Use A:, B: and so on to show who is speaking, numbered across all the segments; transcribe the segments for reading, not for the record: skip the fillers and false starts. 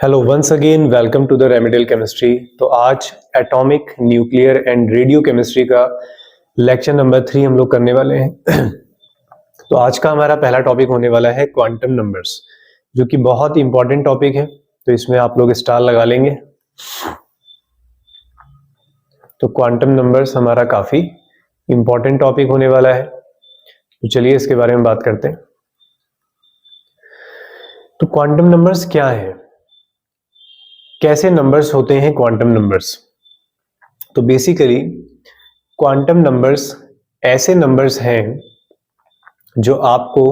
A: Hello once again welcome to the remedial chemistry. तो आज atomic nuclear and radio chemistry का lecture number 3 हम लोग करने वाले हैं। तो आज का हमारा पहला टॉपिक होने वाला है क्वांटम नंबर्स, जो कि बहुत इंपॉर्टेंट टॉपिक है। तो इसमें आप लोग स्टार लगा लेंगे। तो क्वांटम नंबर्स हमारा काफी इंपॉर्टेंट टॉपिक होने वाला है, तो चलिए इसके बारे में बात करते हैं। तो क्वांटम नंबर्स क्या है, कैसे नंबर्स होते हैं क्वांटम नंबर्स? तो बेसिकली क्वांटम नंबर्स ऐसे नंबर्स हैं जो आपको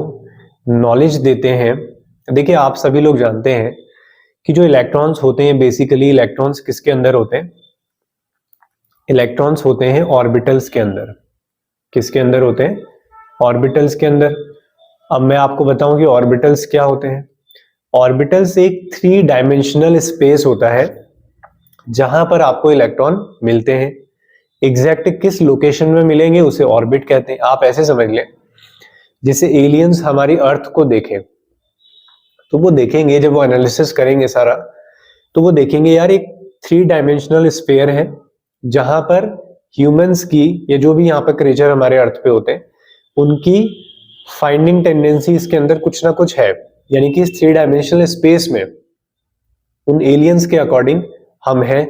A: नॉलेज देते हैं। देखिए, आप सभी लोग जानते हैं कि जो इलेक्ट्रॉन्स होते हैं, बेसिकली इलेक्ट्रॉन्स किसके अंदर होते हैं? इलेक्ट्रॉन्स होते हैं ऑर्बिटल्स के अंदर। किसके अंदर होते हैं? ऑर्बिटल्स के अंदर। अब मैं आपको बताऊं कि ऑर्बिटल्स क्या होते हैं। ऑर्बिटल्स एक 3 डायमेंशनल स्पेस होता है जहां पर आपको इलेक्ट्रॉन मिलते हैं। एग्जैक्ट किस लोकेशन में मिलेंगे उसे ऑर्बिट कहते हैं। आप ऐसे समझ लें, जैसे एलियंस हमारी अर्थ को देखें तो वो देखेंगे, जब वो एनालिसिस करेंगे सारा, तो वो देखेंगे यार एक 3 डायमेंशनल स्फीयर है जहां पर ह्यूमंस की, या जो भी यहाँ पर क्रिएचर हमारे अर्थ पे होते हैं, उनकी फाइंडिंग टेंडेंसी इसके अंदर कुछ ना कुछ है। यानी कि इस 3 डायमेंशनल स्पेस में उन एलियंस के अकॉर्डिंग हम हैं।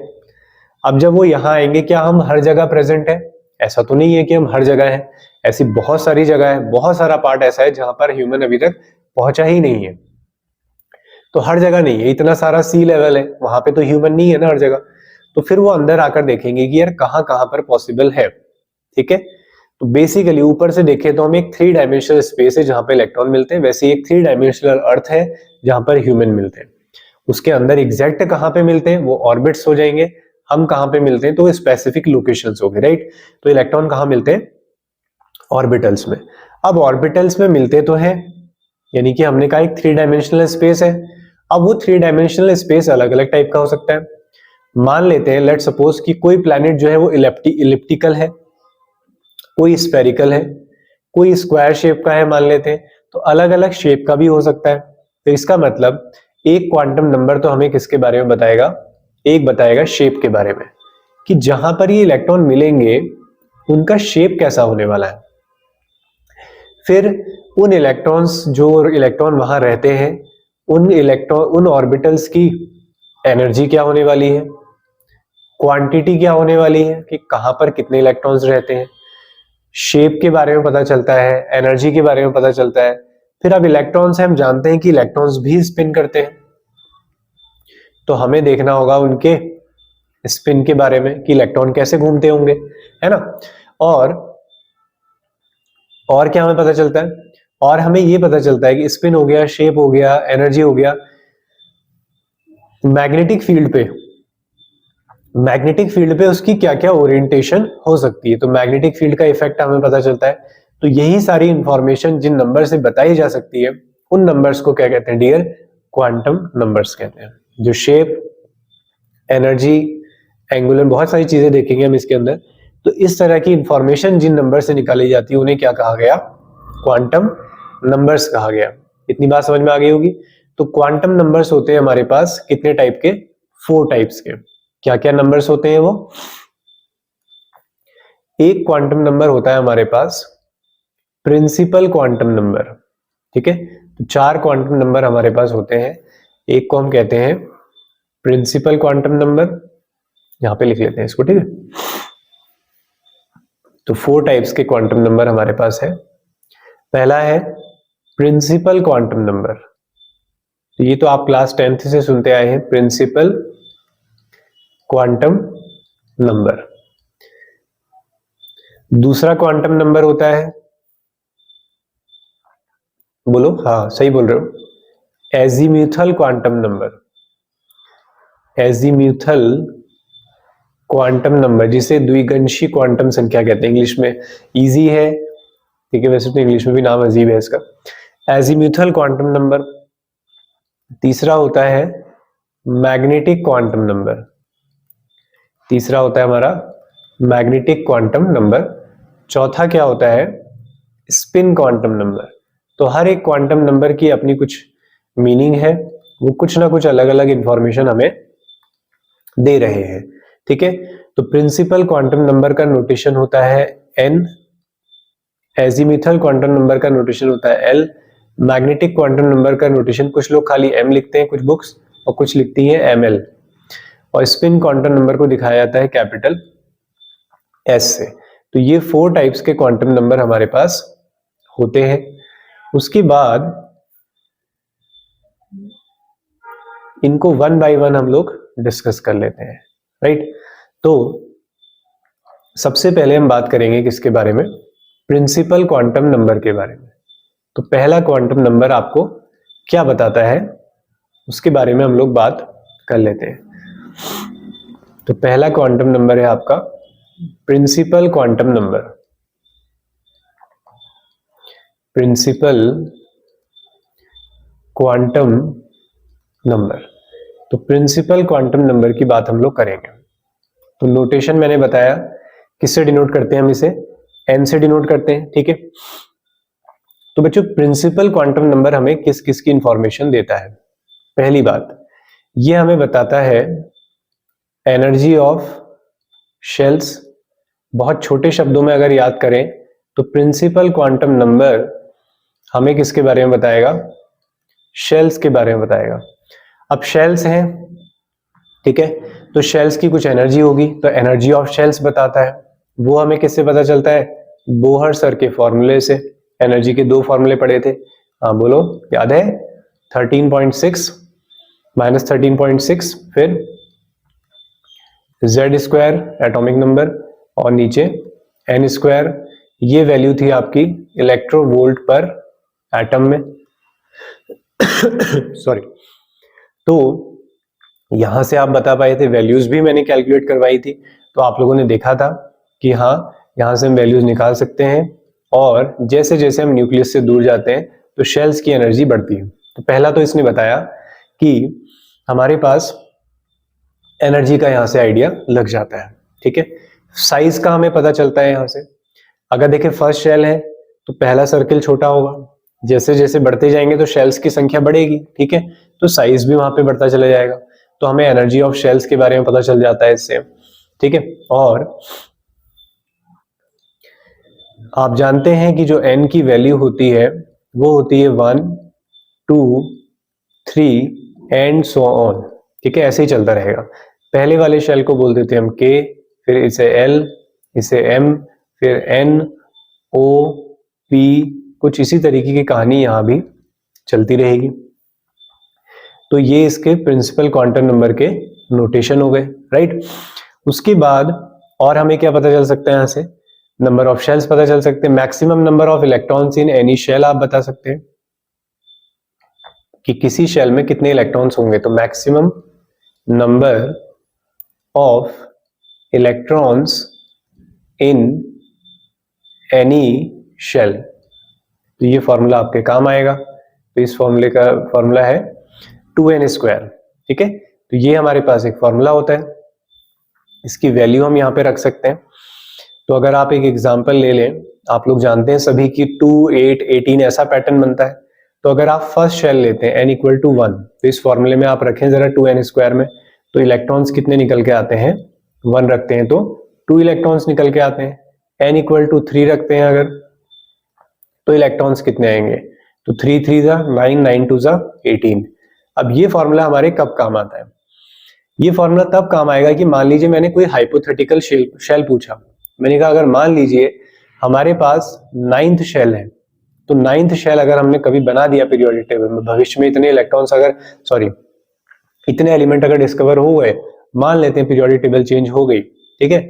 A: अब जब वो यहाँ आएंगे, क्या हम हर जगह प्रेजेंट है? ऐसा तो नहीं है कि हम हर जगह है। ऐसी बहुत सारी जगह है, बहुत सारा पार्ट ऐसा है जहां पर ह्यूमन अभी तक पहुंचा ही नहीं है। तो हर जगह नहीं है, इतना सारा सी लेवल है, वहां पे तो ह्यूमन नहीं है ना हर जगह। तो फिर वो अंदर आकर देखेंगे कि यार कहां कहां पर पॉसिबल है। ठीक है, तो बेसिकली ऊपर से देखें तो हम एक 3 डायमेंशनल स्पेस है जहां पर इलेक्ट्रॉन मिलते हैं, वैसे एक 3 डायमेंशनल अर्थ है जहां पर ह्यूमन मिलते हैं। उसके अंदर एग्जैक्ट कहां पे मिलते हैं वो ऑर्बिट्स हो जाएंगे। हम कहां पे मिलते हैं तो स्पेसिफिक लोकेशंस हो गए, राइट। तो इलेक्ट्रॉन कहां मिलते हैं? ऑर्बिटल्स में। अब ऑर्बिटल्स में मिलते तो हैं, यानी कि हमने कहा एक 3 डायमेंशनल स्पेस है। अब वो 3 डायमेंशनल स्पेस अलग अलग टाइप का हो सकता है। मान लेते हैं, लेट सपोज कि कोई प्लैनेट जो है वो इलिप्टिकल है, कोई स्फेरिकल है, कोई स्क्वायर शेप का है मान लेते हैं। तो अलग अलग शेप का भी हो सकता है। तो इसका मतलब एक क्वांटम नंबर तो हमें किसके बारे में बताएगा? एक बताएगा शेप के बारे में, कि जहां पर ये इलेक्ट्रॉन मिलेंगे उनका शेप कैसा होने वाला है। फिर उन इलेक्ट्रॉन्स, जो इलेक्ट्रॉन वहां रहते हैं, उन ऑर्बिटल्स की एनर्जी क्या होने वाली है, क्वांटिटी क्या होने वाली है, कि कहां पर कितने इलेक्ट्रॉन्स रहते हैं। शेप के बारे में पता चलता है, एनर्जी के बारे में पता चलता है। फिर अब इलेक्ट्रॉन्स है, हम जानते हैं कि इलेक्ट्रॉन्स भी स्पिन करते हैं, तो हमें देखना होगा उनके स्पिन के बारे में कि इलेक्ट्रॉन कैसे घूमते होंगे, है ना। और क्या हमें पता चलता है? और हमें ये पता चलता है कि स्पिन हो गया, शेप हो गया, एनर्जी हो गया। मैग्नेटिक फील्ड पे उसकी क्या क्या ओरिएंटेशन हो सकती है, तो मैग्नेटिक फील्ड का इफेक्ट हमें पता चलता है। तो यही सारी इंफॉर्मेशन जिन नंबर से बताई जा सकती है, उन नंबर्स को क्या कहते हैं डियर? क्वांटम नंबर्स कहते हैं। जो शेप, एनर्जी, एंगुलर, बहुत सारी चीजें देखेंगे हम इसके अंदर। तो इस तरह की इंफॉर्मेशन जिन नंबर से निकाली जाती है उन्हें क्या कहा गया? क्वांटम नंबर्स कहा गया। इतनी बात समझ में आ गई होगी। तो क्वांटम नंबर्स होते हैं हमारे पास कितने टाइप के? 4 टाइप्स के। क्या क्या नंबर्स होते हैं वो? एक क्वांटम नंबर होता है हमारे पास प्रिंसिपल क्वांटम नंबर। ठीक है, तो 4 क्वांटम नंबर हमारे पास होते हैं। एक को हम कहते हैं प्रिंसिपल क्वांटम नंबर, यहां पे लिख लेते हैं इसको, ठीक है। तो 4 टाइप्स के क्वांटम नंबर हमारे पास है। पहला है प्रिंसिपल क्वांटम नंबर, तो ये तो आप क्लास 10th से सुनते आए हैं, प्रिंसिपल क्वांटम नंबर। दूसरा क्वांटम नंबर होता है, बोलो, हाँ सही बोल रहे हो, azimuthal quantum number. Azimuthal quantum number, जिसे द्विगंशी क्वांटम संख्या कहते हैं। इंग्लिश में इजी है, ठीक है, वैसे तो इंग्लिश में भी नाम अजीब है इसका, एजीम्यूथल क्वांटम नंबर। तीसरा होता है मैग्नेटिक क्वांटम नंबर। तीसरा होता है हमारा मैग्नेटिक क्वांटम नंबर। चौथा क्या होता है? Spin quantum number. तो हर एक क्वांटम नंबर की अपनी कुछ मीनिंग है वो कुछ ना कुछ अलग अलग इंफॉर्मेशन हमें दे रहे हैं, ठीक है। तो प्रिंसिपल क्वांटम नंबर का नोटेशन होता है n, एजीमुथल क्वांटम नंबर का नोटेशन होता है l, मैग्नेटिक क्वांटम नंबर का नोटेशन कुछ लोग खाली m लिखते हैं कुछ बुक्स, और कुछ लिखती हैं ml, और स्पिन क्वांटम नंबर को दिखाया जाता है कैपिटल S से। तो ये 4 टाइप्स के क्वांटम नंबर हमारे पास होते हैं। उसके बाद इनको 1 बाय 1 हम लोग डिस्कस कर लेते हैं, राइट। तो सबसे पहले हम बात करेंगे किसके बारे में, प्रिंसिपल क्वांटम नंबर के बारे में। तो पहला क्वांटम नंबर आपको क्या बताता है उसके बारे में हम लोग बात कर लेते हैं। तो पहला क्वांटम नंबर है आपका principal quantum number. Principal quantum number, तो प्रिंसिपल क्वांटम नंबर की बात हम लोग करेंगे। तो नोटेशन मैंने बताया, किससे डिनोट करते हैं हम इसे, n से डिनोट करते हैं, ठीक है। तो बच्चों प्रिंसिपल क्वांटम नंबर हमें किस किस की इंफॉर्मेशन देता है। पहली बात, ये हमें बताता है एनर्जी ऑफ शेल्स। बहुत छोटे शब्दों में अगर याद करें तो प्रिंसिपल क्वांटम नंबर हमें किसके बारे में बताएगा, शेल्स के बारे में बताएगा। अब शेल्स हैं, ठीक है, तो शेल्स की कुछ एनर्जी होगी, तो एनर्जी ऑफ शेल्स बताता है। वो हमें किससे पता चलता है, बोहर सर के फॉर्मूले से। एनर्जी के 2 फॉर्मूले पढ़े थे, हाँ बोलो, याद है, 13.6 माइनस 13.6, फिर z स्क्वायर एटॉमिक नंबर, और नीचे n स्क्वायर, ये वैल्यू थी आपकी इलेक्ट्रोवोल्ट पर एटम में। सॉरी। तो यहां से आप बता पाए थे, वैल्यूज भी मैंने कैलकुलेट करवाई थी, तो आप लोगों ने देखा था कि हाँ यहां से हम वैल्यूज निकाल सकते हैं, और जैसे जैसे हम न्यूक्लियस से दूर जाते हैं तो शेल्स की एनर्जी बढ़ती है। तो पहला तो इसने बताया कि हमारे पास एनर्जी का यहां से आइडिया लग जाता है, ठीक है। साइज का हमें पता चलता है यहां से। अगर देखें फर्स्ट शेल है तो पहला सर्किल छोटा होगा, जैसे जैसे बढ़ते जाएंगे तो शेल्स की संख्या बढ़ेगी, ठीक है, तो साइज भी वहां पे बढ़ता चला जाएगा। तो हमें एनर्जी ऑफ शेल्स के बारे में पता चल जाता है इससे, ठीक है। और आप जानते हैं कि जो n की वैल्यू होती है वो होती है 1, 2, 3 एंड सो ऑन, ठीक है, ऐसे ही चलता रहेगा। पहले वाले शेल को बोल देते हैं हम k, फिर इसे l, इसे m, फिर n, o, p, कुछ इसी तरीके की कहानी यहां भी चलती रहेगी। तो ये इसके प्रिंसिपल क्वांटम नंबर के नोटेशन हो गए, राइट। उसके बाद और हमें क्या पता चल सकता है, यहां से नंबर ऑफ शेल्स पता चल सकते हैं, maximum number of electrons in any shell आप बता सकते हैं कि किसी शेल में कितने इलेक्ट्रॉन्स होंगे। तो maximum number of electrons in any shell, तो ये फॉर्मूला आपके काम आएगा। तो इस फॉर्मूले का फॉर्मूला है 2n स्क्वायर, ठीक है। तो ये हमारे पास एक फॉर्मूला होता है, इसकी वैल्यू हम यहाँ पे रख सकते हैं। तो अगर आप एक एग्जांपल ले लें, आप लोग जानते हैं सभी की 2, 8, 18 ऐसा पैटर्न बनता है। तो अगर आप फर्स्ट शेल लेते हैं n इक्वल टू 1, तो इस फॉर्मूले में आप रखें जरा 2n स्क्वायर में, तो इलेक्ट्रॉन्स कितने निकल के आते हैं, 1 रखते हैं तो 2 इलेक्ट्रॉन्स निकल के आते हैं। n इक्वल टू 3 रखते हैं अगर, तो इलेक्ट्रॉन्स कितने आएंगे, तो 3 3 जा 9, 9 2 जा 18। अब ये फॉर्मूला हमारे कब काम आता है, ये फॉर्मूला तब काम आएगा कि मान लीजिए मैंने कोई हाइपोथेटिकल शेल पूछा। मैंने कहा अगर मान लीजिए हमारे पास 9th शेल है, तो 9th शेल अगर हमने कभी बना दिया पीरियोडिक टेबल में, भविष्य में इतने इलेक्ट्रॉन्स अगर इतने एलिमेंट अगर डिस्कवर हो गए, मान लेते हैं पीरियोडिक टेबल चेंज हो गई, ठीक है,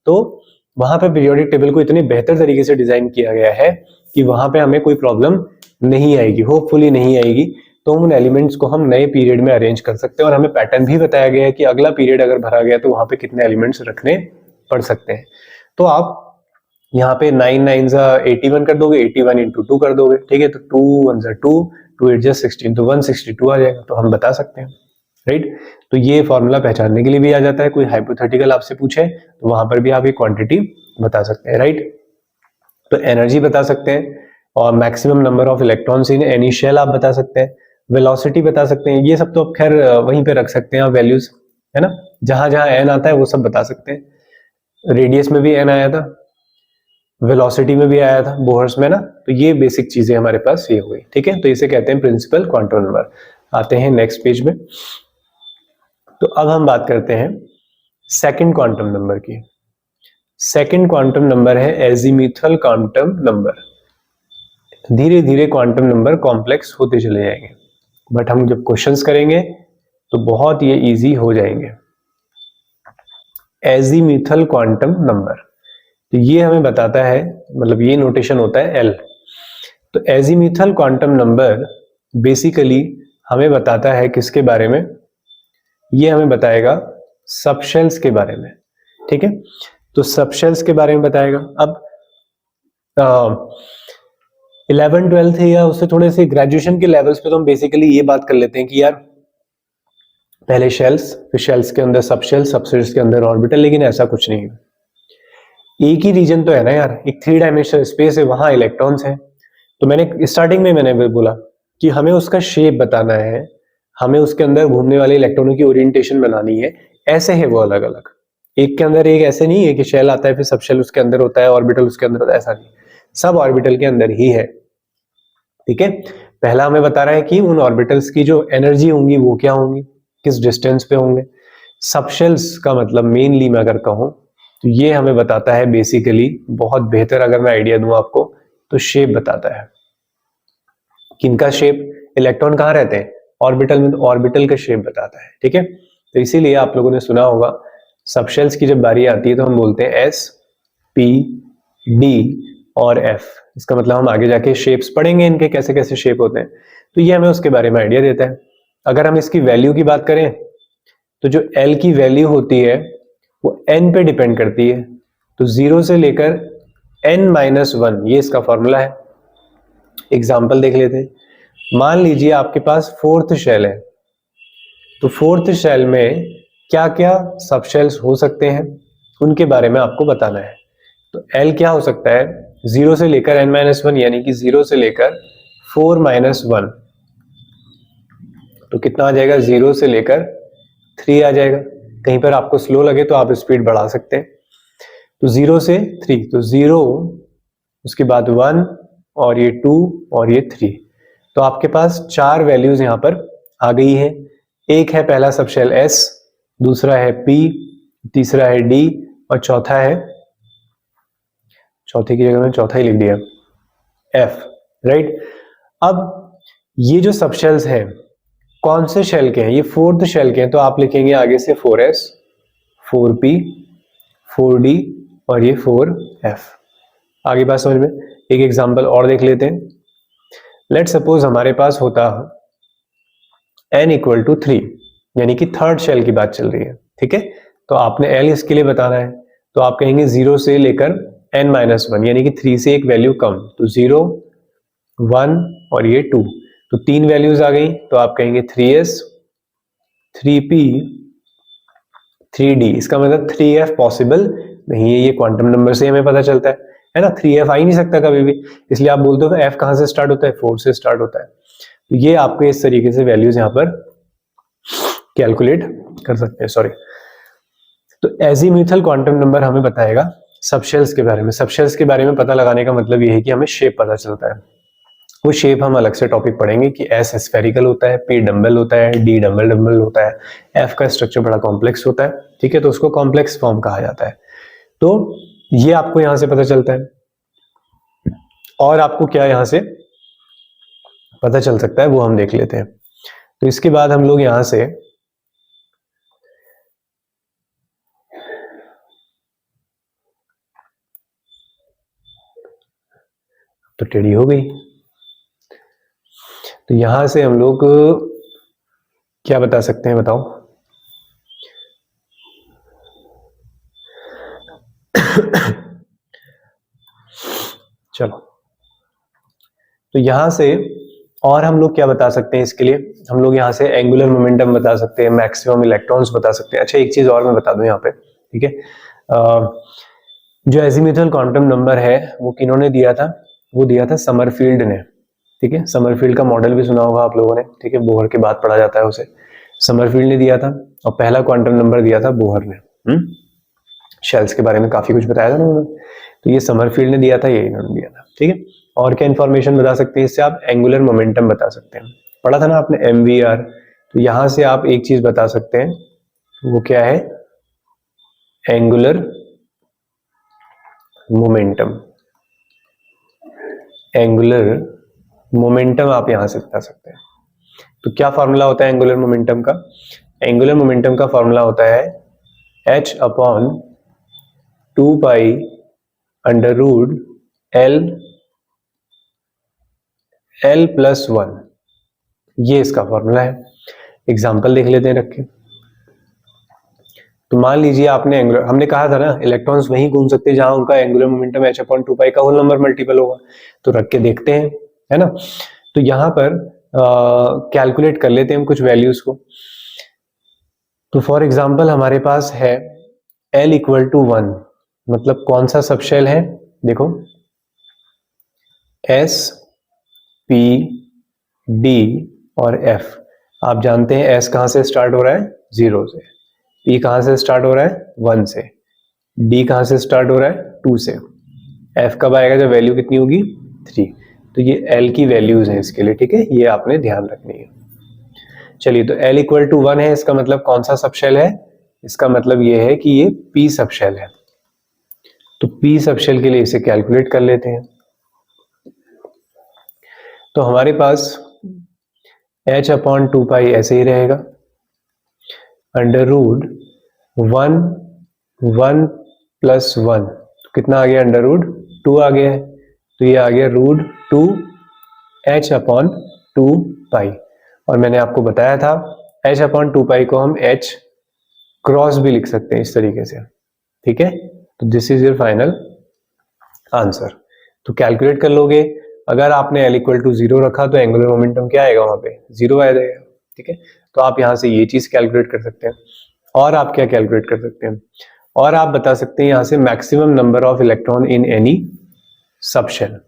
A: तो वहां पे पीरियोडिक टेबल को इतने बेहतर तरीके से डिजाइन किया गया है कि वहां पे हमें कोई प्रॉब्लम नहीं आएगी, होपफुली नहीं आएगी। तो उन एलिमेंट्स को हम नए पीरियड में अरेंज कर सकते हैं, और हमें पैटर्न भी बताया गया है कि अगला पीरियड अगर भरा गया तो वहां पे कितने एलिमेंट्स रखने पड़ सकते हैं। तो आप यहाँ पे 9 9 जा 81 कर दोगे, 81 इंटू 2 कर दोगे, ठीक है, तो 2 1 जा 2, 2 8 जा 16, तो 162 आ जाएगा, तो हम बता सकते हैं, राइट। तो ये फॉर्मूला पहचानने के लिए भी आ जाता है, कोई हाइपोथेटिकल आपसे पूछे तो वहां पर भी आप एक क्वांटिटी बता सकते हैं, राइट। तो एनर्जी बता सकते हैं, और maximum number of electrons in any shell आप बता सकते हैं, वेलोसिटी बता सकते हैं, ये सब तो अब खैर वहीं पे रख सकते हैं आप वैल्यूज, है ना, जहां जहां एन आता है वो सब बता सकते हैं। रेडियस में भी एन आया था, वेलोसिटी में भी आया था बोहर्स में ना, तो ये बेसिक चीजें हमारे पास ये हुई, ठीक है। तो इसे कहते हैं प्रिंसिपल क्वांटम नंबर। आते हैं नेक्स्ट पेज में। तो अब हम बात करते हैं सेकंड क्वांटम नंबर की। सेकंड क्वांटम नंबर है एजीमुथल क्वांटम नंबर। धीरे धीरे क्वांटम नंबर कॉम्प्लेक्स होते चले जाएंगे, बट हम जब क्वेश्चंस करेंगे तो बहुत ये इजी हो जाएंगे। एजीमुथल क्वांटम नंबर, तो ये हमें बताता है, मतलब ये नोटेशन होता है एल। तो एजीमुथल क्वांटम नंबर बेसिकली हमें बताता है किसके बारे में, ये हमें बताएगा सबशेल्स के बारे में, ठीक है। तो सबशेल्स के बारे में बताएगा। अब 11th-12th है या उससे थोड़े से ग्रेजुएशन के लेवल्स पे तो हम बेसिकली ये बात कर लेते हैं कि यार पहले शेल्स, फिर शेल्स के अंदर सबशेल्स, सबशेल्स के अंदर ऑर्बिटल, लेकिन ऐसा कुछ नहीं है। एक ही रीजन तो है ना यार, एक 3 डायमेंशनल स्पेस है, वहां इलेक्ट्रॉन्स हैं। तो मैंने स्टार्टिंग में मैंने बोला कि हमें उसका शेप बताना है, हमें उसके अंदर घूमने वाले इलेक्ट्रॉनों की ओरिएंटेशन बनानी है। ऐसे है वो अलग अलग, एक के अंदर एक ऐसे नहीं है कि शेल आता है फिर सब शेल उसके अंदर होता है, ऑर्बिटल उसके अंदर होता है, ऐसा नहीं, सब ऑर्बिटल के अंदर ही है, ठीक है। पहला हमें बता रहा है कि उन ऑर्बिटल्स की जो एनर्जी होंगी वो क्या होंगी, किस डिस्टेंस पे होंगे। सबशेल्स का मतलब मेनली मैं अगर कहूं तो ये हमें बताता है बेसिकली, बहुत बेहतर अगर मैं आइडिया दूं आपको, तो शेप बताता है। किनका शेप, इलेक्ट्रॉन कहाँ रहते हैं, ऑर्बिटल में, तो ऑर्बिटल का शेप बताता है, ठीक है। तो इसीलिए आप लोगों ने सुना होगा सबशेल्स की जब बारी आती है तो हम बोलते हैं एस, पी, डी और एफ। इसका मतलब हम आगे जाके शेप्स पढ़ेंगे इनके, कैसे कैसे शेप होते हैं, तो ये हमें उसके बारे में आइडिया देता है। अगर हम इसकी वैल्यू की बात करें तो जो एल की वैल्यू होती है वो एन पे डिपेंड करती है। तो 0 से लेकर n-1, ये इसका फॉर्मूला है। एग्जाम्पल देख लेते हैं। मान लीजिए आपके पास 4th शेल है, तो 4th शेल में क्या क्या सबशेल्स हो सकते हैं उनके बारे में आपको बताना है। तो L क्या हो सकता है, 0 से लेकर n-1, यानी कि 0 से लेकर 4-1, तो कितना आ जाएगा, 0 से लेकर 3 आ जाएगा। कहीं पर आपको स्लो लगे तो आप स्पीड बढ़ा सकते हैं। तो 0 से 3, तो 0, उसके बाद 1 और ये 2 और ये 3, तो आपके पास 4 वैल्यूज यहां पर आ गई है। एक है पहला सबशेल S, दूसरा है P, तीसरा है D और चौथा है, चौथे की जगह में चौथा ही लिख दिया, F, राइट। अब ये जो सबशेल्स हैं कौन से शेल के हैं, ये 4th शेल के हैं, तो आप लिखेंगे आगे से 4S, 4P, 4D और ये 4F। आगे बात समझ में। एक एग्जांपल और देख लेते हैं। लेट सपोज हमारे पास होता n = 3, यानी कि 3rd शेल की बात चल रही है, ठीक है। तो आपने L इसके लिए बताना है, तो आप कहेंगे 0 से लेकर n-1, यानी कि 3 से एक वैल्यू कम, तो 0, 1 और ये 2, तो 3 वैल्यूज आ गई, तो आप कहेंगे 3S, 3P, 3D। इसका मतलब 3F पॉसिबल नहीं है, ये क्वांटम नंबर से हमें पता चलता है ना, 3F आ ही नहीं सकता कभी भी, इसलिए आप बोलते हो F कहां से स्टार्ट होता है, 4 से स्टार्ट होता है। तो ये आपको इस तरीके से वैल्यूज यहां पर कैलकुलेट कर सकते हैं, सॉरी। तो एजीमुथल क्वांटम नंबर हमें बताएगा सबशेल्स के बारे में। सबशेल्स के बारे में पता लगाने का मतलब ये है कि हमें शेप पता चलता है। वो शेप हम अलग से टॉपिक पढ़ेंगे कि एस स्फेरिकल होता है, पी डम्बल होता है, डी डम्बल डम्बल होता है, एफ का स्ट्रक्चर बड़ा कॉम्प्लेक्स होता है, ठीक है, तो उसको कॉम्प्लेक्स फॉर्म कहा जाता है। तो ये आपको यहां से पता चलता है, और आपको क्या यहां से पता चल सकता है वो हम देख लेते हैं। तो इसके बाद हम लोग यहां से तो टेढ़ी हो गई, तो यहां से हम लोग क्या बता सकते हैं, बताओ। चलो, तो यहां से और हम लोग क्या बता सकते हैं, इसके लिए हम लोग यहां से एंगुलर मोमेंटम बता सकते हैं, मैक्सिमम इलेक्ट्रॉन्स बता सकते हैं। अच्छा, एक चीज और मैं बता दूं यहाँ पे, ठीक है। जो एजीमुथल क्वांटम नंबर है वो किन्होंने दिया था, वो दिया था समरफील्ड ने, ठीक है, समरफील्ड का मॉडल भी सुना होगा आप लोगों ने, ठीक है, बोहर के बाद पढ़ा जाता है उसे। समरफील्ड ने दिया था और पहला क्वांटम नंबर दिया था बोहर ने। शेल्स के बारे में काफी कुछ बताया था ना उन्होंने, तो ये समरफील्ड ने दिया था, ये इन्होंने दिया था, ठीक है। और क्या इन्फॉर्मेशन बता सकते हैं इससे? आप एंगुलर मोमेंटम बता सकते हैं, पढ़ा था ना आपने MVR। तो यहां से आप एक चीज बता सकते हैं, वो क्या है? Angular momentum. एंगुलर मोमेंटम आप यहां से बता सकते हैं। तो क्या फॉर्मूला होता है एंगुलर मोमेंटम का? एंगुलर मोमेंटम का फॉर्मूला होता है h/2 अंडर रूट l + 1। ये इसका फॉर्मूला है। एग्जाम्पल देख लेते हैं रख के। तो मान लीजिए आपने एंगुलर, हमने कहा था ना इलेक्ट्रॉन्स वहीं घूम सकते हैं जहां उनका एंगुलर मोमेंटम h/2 का होल नंबर मल्टीपल होगा। तो रख के देखते हैं, है ना। तो यहां पर कैलकुलेट कर लेते हैं हम कुछ वैल्यूज को। तो फॉर एग्जाम्पल हमारे पास है l = 1, मतलब कौन सा सबशेल है? देखो S, P, D और F। आप जानते हैं S कहां से स्टार्ट हो रहा है? 0 से। P कहां से स्टार्ट हो रहा है? 1 से। D कहां से स्टार्ट हो रहा है? 2 से। F कब आएगा? जब वैल्यू कितनी होगी? 3। तो ये L की वैल्यूज हैं इसके लिए, ठीक है, ये आपने ध्यान रखनी है। चलिए, तो L = 1 है, इसका मतलब कौन सा सबशेल है? इसका मतलब ये है कि ये P सबशेल है। तो P सबशेल के लिए इसे कैलकुलेट कर लेते हैं। तो हमारे पास h/2 ऐसे ही रहेगा, अंडर रूट 1 1 + 1, तो कितना आ गया? अंडर रूट 2 आ गया है। तो ये आ गया √2 h/2 और मैंने आपको बताया था h/2 को हम h क्रॉस भी लिख सकते हैं इस तरीके से, ठीक है। तो this is your final answer. तो कैलकुलेट कर लोगे, अगर आपने L = 0 रखा तो एंगुलर मोमेंटम क्या आएगा? वहां पे 0 आ जाएगा, ठीक है। तो आप यहां से ये चीज कैलकुलेट कर सकते हैं। और आप क्या कैलकुलेट कर सकते हैं? और आप बता सकते हैं यहां से maximum number of electron in any subshell.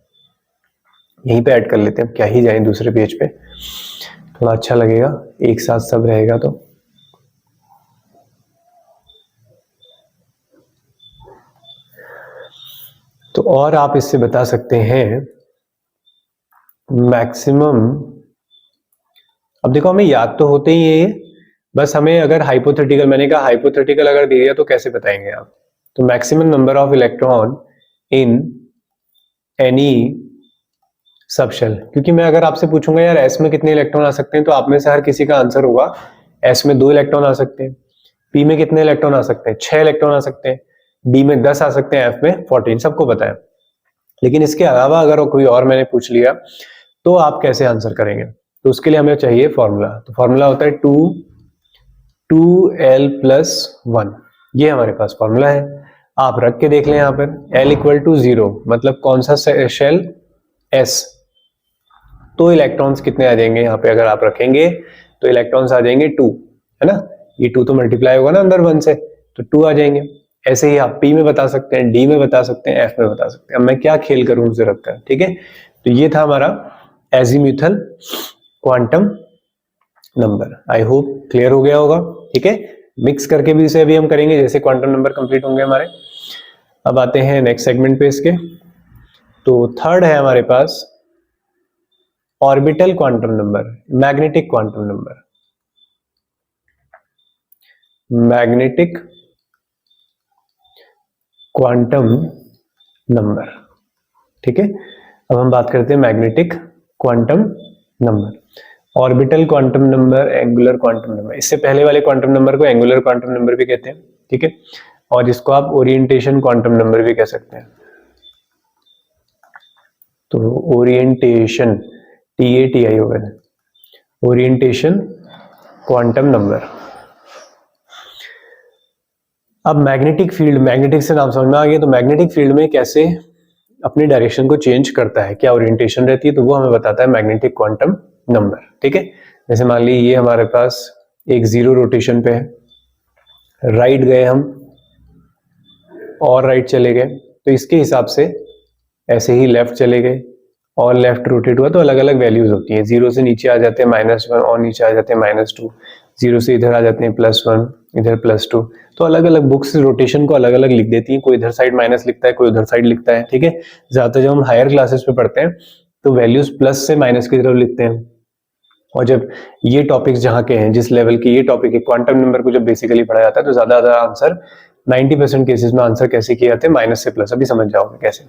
A: यहीं पे ऐड कर लेते हैं, क्या ही जाए दूसरे पेज पे, थोड़ा अच्छा लगेगा, एक साथ सब रहेगा तो। तो और आप इससे बता सकते हैं मैक्सिमम। अब देखो, हमें याद तो होते ही है, बस हमें अगर हाइपोथेटिकल, मैंने कहा हाइपोथेटिकल अगर दे दिया तो कैसे बताएंगे आप? तो maximum number of electron in any subshell, क्योंकि मैं अगर आपसे पूछूंगा यार S में कितने इलेक्ट्रॉन आ सकते हैं, तो आप में से हर किसी का आंसर होगा S में 2 इलेक्ट्रॉन आ सकते हैं, P में कितने इलेक्ट्रॉन आ सकते हैं? 6 इलेक्ट्रॉन आ सकते हैं, D में 10 आ सकते हैं, F में 14, सबको पता है। लेकिन इसके अलावा अगर कोई और मैंने पूछ लिया तो आप कैसे आंसर करेंगे? तो उसके लिए हमें चाहिए फॉर्मूला। तो फॉर्मूला होता है 2l + 1, ये हमारे पास फॉर्मूला है। आप रख के देख लें यहाँ पर L = 0, मतलब कौन सा शेल? S। तो इलेक्ट्रॉन्स कितने आ जाएंगे यहाँ पे? अगर आप रखेंगे तो इलेक्ट्रॉन्स आ जाएंगे 2, है ना। ये 2 तो मल्टीप्लाई होगा ना अंदर 1 से, तो 2 आ जाएंगे। ऐसे ही आप P में बता सकते हैं, D में बता सकते हैं, F में बता सकते हैं। अब मैं क्या खेल करूं उसे रखकर, ठीक है। तो ये था हमारा azimuthal quantum number. I hope clear हो गया होगा, ठीक है। मिक्स करके भी इसे अभी हम करेंगे जैसे क्वांटम नंबर कंप्लीट होंगे हमारे। अब आते हैं नेक्स्ट सेगमेंट पे इसके। तो थर्ड है हमारे पास orbital quantum number, magnetic quantum number. Magnetic quantum number, ठीक है। अब हम बात करते हैं magnetic quantum number, orbital quantum number, angular quantum number. इससे पहले वाले क्वांटम नंबर को एंगुलर क्वांटम नंबर भी कहते हैं, ठीक है। और इसको आप ओरिएंटेशन क्वांटम नंबर भी कह सकते हैं। तो ओरिएंटेशन, TATI होगा, ओरिएंटेशन क्वांटम नंबर। अब मैग्नेटिक फील्ड, मैग्नेटिक से नाम समझ में आ गया, तो मैग्नेटिक फील्ड में कैसे अपनी डायरेक्शन को चेंज करता है, क्या ओरिएंटेशन रहती है, तो वो हमें बताता है मैग्नेटिक क्वांटम नंबर, ठीक है। जैसे मान लीजिए ये हमारे पास एक 0 रोटेशन पे है, राइट गए हम और राइट चले गए, तो इसके हिसाब से ऐसे ही लेफ्ट चले गए और लेफ्ट रोटेट हुआ तो अलग अलग वैल्यूज होती हैं। 0 से नीचे आ जाते हैं -1 और नीचे आ जाते हैं -2, 0 से इधर आ जाते हैं +1, इधर +2। तो अलग अलग बुक्स रोटेशन को अलग अलग लिख देती हैं, कोई इधर साइड माइनस लिखता है, कोई उधर साइड लिखता है, ठीक है। ज्यादातर जब हम हायर क्लासेस पे पढ़ते हैं तो वैल्यूज प्लस से माइनस की तरफ लिखते हैं, और जब ये टॉपिक्स जहाँ के हैं, जिस लेवल के ये टॉपिक है, क्वांटम नंबर को जब बेसिकली पढ़ा जाता है तो ज्यादा आंसर 90% केसेस में आंसर कैसे किए जाते हैं, माइनस से प्लस। अभी समझ जाओगे कैसे।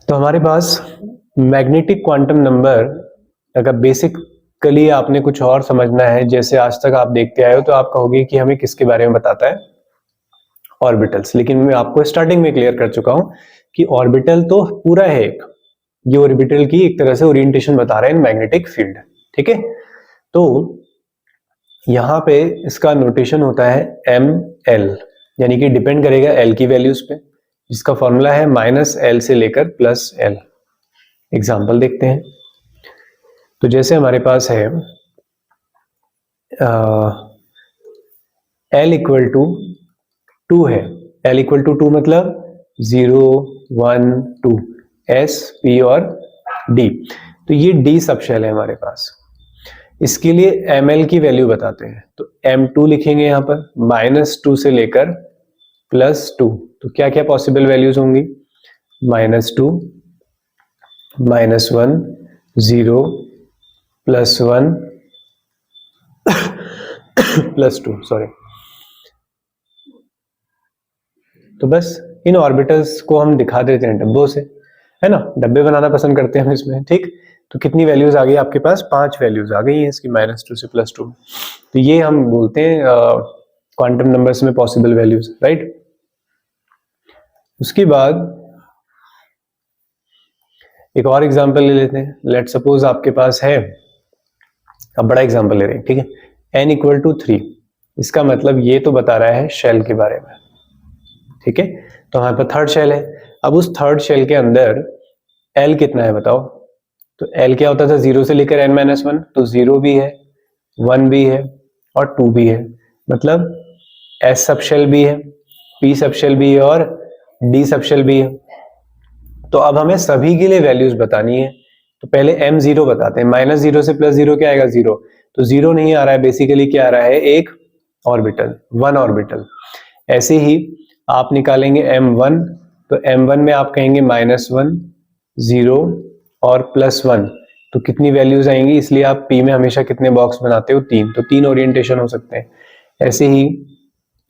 A: तो हमारे पास मैग्नेटिक क्वांटम नंबर, अगर बेसिकली आपने कुछ और समझना है, जैसे आज तक आप देखते आए हो, तो आप कहोगे कि हमें किसके बारे में बताता है, ऑर्बिटल्स। लेकिन मैं आपको स्टार्टिंग में क्लियर कर चुका हूं कि ऑर्बिटल तो पूरा है एक, ये ऑर्बिटल की एक तरह से ओरिएंटेशन बता रहे हैं इन मैग्नेटिक फील्ड, ठीक है। तो यहां पे इसका नोटेशन होता है ml, यानी कि डिपेंड करेगा l की वैल्यूज पे, जिसका फॉर्मूला है -l से लेकर +l। एग्जांपल देखते हैं। तो जैसे हमारे पास है l इक्वल टू 2 है, l इक्वल टू 2 मतलब 0 1 2 s p और d। तो ये d सब शेल है हमारे पास। इसके लिए ml की वैल्यू बताते हैं, तो m2 लिखेंगे यहाँ पर, -2 से लेकर +2। तो क्या क्या पॉसिबल वैल्यूज होंगी, -2 -1 0 +1 +2, सॉरी। तो बस इन ऑर्बिटल्स को हम दिखा देते हैं डब्बों से, है ना, डब्बे बनाना पसंद करते हैं हम इसमें, ठीक। तो कितनी वैल्यूज आ गई आपके पास, 5 वैल्यूज आ गई हैं इसकी, -2 से +2। तो ये हम बोलते हैं क्वांटम नंबर्स में पॉसिबल वैल्यूज, राइट। उसके बाद एक और एग्जांपल ले लेते हैं। लेट सपोज आपके पास है, अब बड़ा एग्जांपल ले रहे हैं, ठीक है, n इक्वल टू 3। इसका मतलब ये तो बता रहा है शेल के बारे में, ठीक है। तो हमारे पास थर्ड शेल है। अब उस थर्ड शेल के अंदर l कितना है बताओ। तो l क्या होता था, 0 से लेकर n-1, तो 0 भी है, 1 भी है और 2 भी है, मतलब s सब शेल भी है, p सब शेल भी है और d सब शेल भी है। तो अब हमें सभी के लिए वैल्यूज बतानी है। तो पहले m0 बताते हैं, -0 से +0 क्या आएगा, 0। तो 0 नहीं आ रहा है, बेसिकली क्या आ रहा है, एक ऑर्बिटल, 1 ऑर्बिटल। ऐसे ही आप निकालेंगे m1, तो m1 में आप कहेंगे -1 0 और +1, तो कितनी वैल्यूज आएंगी, इसलिए आप p में हमेशा कितने बॉक्स बनाते हो, 3, तो 3 ओरिएंटेशन हो सकते हैं। ऐसे ही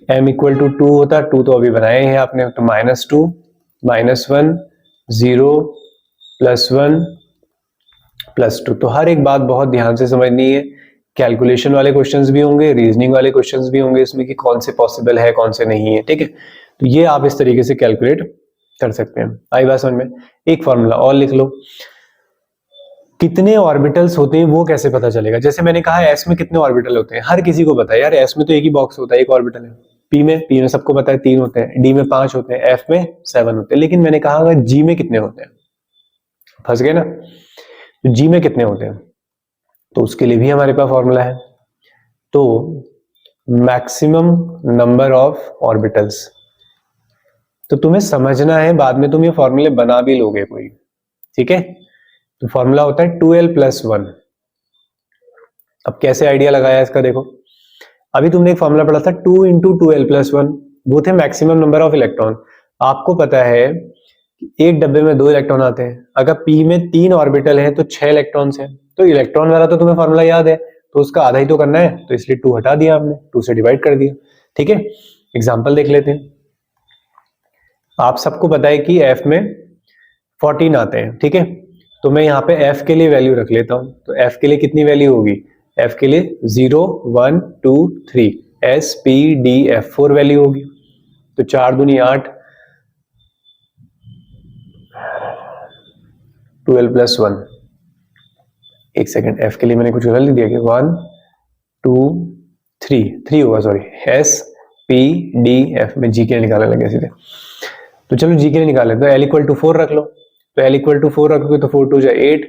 A: m इक्वल टू 2 होता, 2 तो अभी बनाए हैं आपने, तो -2 -1 0 +1 +2। तो हर एक बात बहुत ध्यान से समझनी है। कैलकुलेशन वाले क्वेश्चंस भी होंगे, रीजनिंग वाले क्वेश्चंस भी होंगे इसमें, कि कौन से पॉसिबल है कौन से नहीं है, ठीक है। तो ये आप इस तरीके से कैलकुलेट कर सकते हैं। आई बात समझ में। एक फॉर्मूला और लिख लो, कितने ऑर्बिटल्स होते हैं वो कैसे पता चलेगा। जैसे मैंने कहा एस में कितने ऑर्बिटल होते हैं, हर किसी को पता है यार, एस में तो एक ही बॉक्स होता है, एक ऑर्बिटल है। पी में सबको पता है 3 होते हैं, डी में 5 होते हैं, एफ में 7 होते हैं। लेकिन मैंने कहा अगर जी में कितने होते हैं, फंस गए ना। तो जी में कितने होते हैं, तो उसके लिए भी हमारे पास फॉर्मूला है। तो मैक्सिमम नंबर ऑफ ऑर्बिटल्स, तो तुम्हें समझना है, बाद में तुम ये फॉर्मूले बना भी लोगे कोई, ठीक है। तो फॉर्मूला होता है 2l + 1। अब कैसे आइडिया लगाया इसका, देखो अभी तुमने एक फॉर्मूला पढ़ा था 2 × 2l + 1, वो थे मैक्सिमम नंबर ऑफ इलेक्ट्रॉन। आपको पता है कि एक डब्बे में 2 इलेक्ट्रॉन आते हैं, अगर p में 3 ऑर्बिटल है तो 6 इलेक्ट्रॉन्स हैं। तो इलेक्ट्रॉन वाला तो तुम्हें फॉर्मूला याद है, तो उसका आधा ही तो करना है, तो इसलिए 2 हटा दिया हमने, 2 से डिवाइड कर दिया, ठीक है। एग्जाम्पल देख लेते हैं। आप सबको पता है कि f में 14 आते हैं, ठीक है। तो मैं यहाँ पे f के लिए वैल्यू रख लेता हूँ। तो f के लिए कितनी वैल्यू होगी, f के लिए 0 1 2 3 s p d f 4 value होगी। तो 4 दूनी 8, 12 + 1। एक सेकेंड, f के लिए मैंने कुछ गलत दिया कि 1 2 3 होगा, sorry, s p d f में g के लिए निकालने लगे सीधे। तो चलो g के लिए निकाले, तो l इक्वल टू 4 रख लो। तो l इक्वल टू 4 रखोगे तो 4 2 जा 8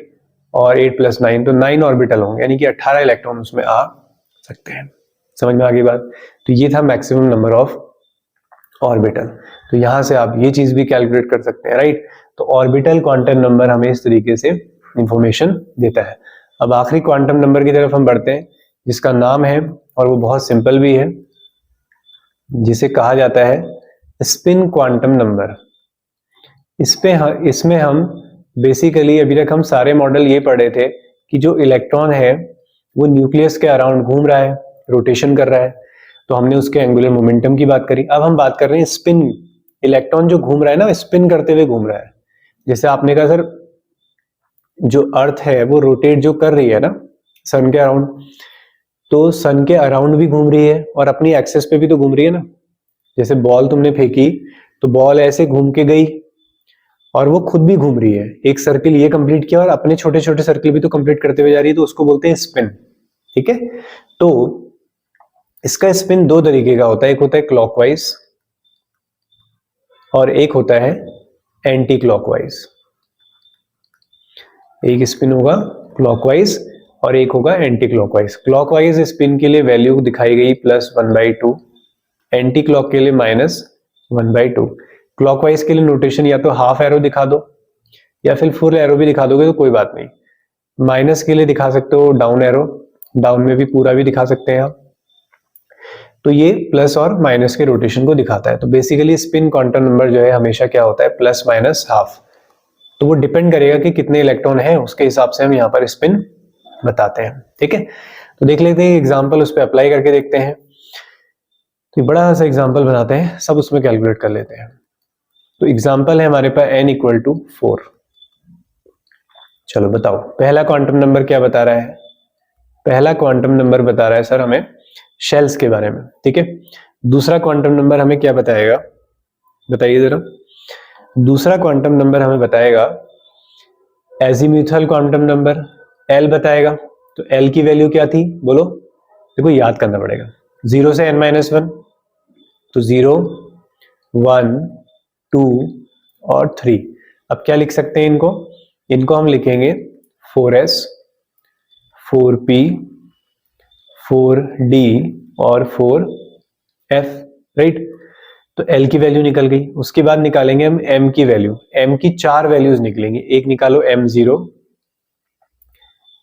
A: और 8 + 9, तो 9 ऑर्बिटल होंगे, यानी कि 18 इलेक्ट्रॉन उसमें आ सकते हैं। समझ में आ गई बात। तो ये था मैक्सिमम नंबर ऑफ ऑर्बिटल। तो यहां से आप ये चीज भी कैलकुलेट कर सकते हैं, राइट। तो ऑर्बिटल क्वांटम नंबर हमें इस तरीके से इंफॉर्मेशन देता है। अब आखिरी क्वांटम नंबर की तरफ हम बढ़ते हैं, जिसका नाम है, और वो बहुत सिंपल भी है, जिसे कहा जाता है स्पिन क्वांटम नंबर। इसमें हम बेसिकली अभी तक हम सारे मॉडल ये पढ़े थे कि जो इलेक्ट्रॉन है वो न्यूक्लियस के अराउंड घूम रहा है, रोटेशन कर रहा है, तो हमने उसके एंगुलर मोमेंटम की बात करी। अब हम बात कर रहे हैं स्पिन। इलेक्ट्रॉन जो घूम रहा है ना, स्पिन करते हुए घूम रहा है। जैसे आपने कहा सर जो अर्थ है वो रोटेट जो कर रही है ना सन के अराउंड, तो सन के अराउंड भी घूम रही है और अपनी एक्सेस पे भी तो घूम रही है ना। जैसे बॉल तुमने फेंकी तो बॉल ऐसे घूम के गई और वो खुद भी घूम रही है, एक सर्किल ये कंप्लीट किया और अपने छोटे छोटे सर्किल भी तो कंप्लीट करते हुए जा रही है, तो उसको बोलते हैं स्पिन। ठीक है, तो इसका स्पिन दो तरीके का होता है, एक होता है क्लॉकवाइज और एक होता है एंटी क्लॉकवाइज। एक स्पिन होगा क्लॉकवाइज और एक होगा एंटी क्लॉकवाइज। क्लॉकवाइज स्पिन के लिए वैल्यू दिखाई गई +1/2, एंटी क्लॉक के लिए -1/2। क्लॉकवाइज के लिए नोटेशन या तो हाफ एरो दिखा दो या फिर फुल एरो भी दिखा दोगे तो कोई बात नहीं। माइनस के लिए दिखा सकते हो डाउन एरो, डाउन में भी पूरा भी दिखा सकते हैं आप। तो ये प्लस और माइनस के रोटेशन को दिखाता है। तो बेसिकली स्पिन क्वांटम नंबर जो है हमेशा क्या होता है, +- तो वो डिपेंड करेगा कि कितने इलेक्ट्रॉन हैं, उसके हिसाब से हम यहाँ पर स्पिन बताते हैं। ठीक है, तो देख लेते हैं एग्जाम्पल, उस पर अप्लाई करके देखते हैं। तो बड़ा सा एग्जाम्पल बनाते हैं, सब उसमें कैलकुलेट कर लेते हैं। तो एग्जाम्पल है हमारे पास n = 4। चलो बताओ पहला क्वांटम नंबर क्या बता रहा है। पहला क्वांटम नंबर बता रहा है सर हमें शेल्स के बारे में। ठीक है, दूसरा क्वांटम नंबर हमें क्या बताएगा, बताइए जरा। दूसरा क्वांटम नंबर हमें बताएगा एजीम्यूथल क्वांटम नंबर, L बताएगा। तो L की वैल्यू क्या थी बोलो, देखो याद करना पड़ेगा, 0 से n-1, तो 0, 1, 2 और 3। अब क्या लिख सकते हैं इनको, इनको हम लिखेंगे 4s, 4p, 4d और 4f, राइट। तो L की वैल्यू निकल गई। उसके बाद निकालेंगे हम M की वैल्यू। M की 4 वैल्यूज निकलेंगी, एक निकालो M0,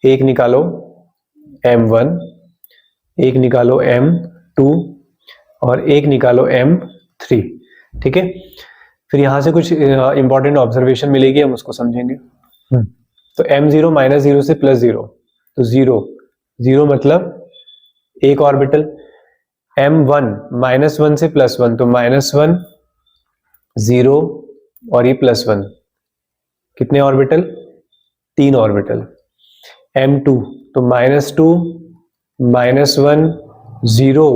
A: एक निकालो M1, एक निकालो M2 और एक निकालो M3। ठीक है, फिर यहां से कुछ इंपॉर्टेंट ऑब्जर्वेशन मिलेगी, हम उसको समझेंगे। तो M0 -0 से +0, तो 0, 0 मतलब एक ऑर्बिटल। M1 -1 से +1, तो -1, 0 और ये +1, कितने ऑर्बिटल, 3 ऑर्बिटल। M2 तो -2, -1, 0,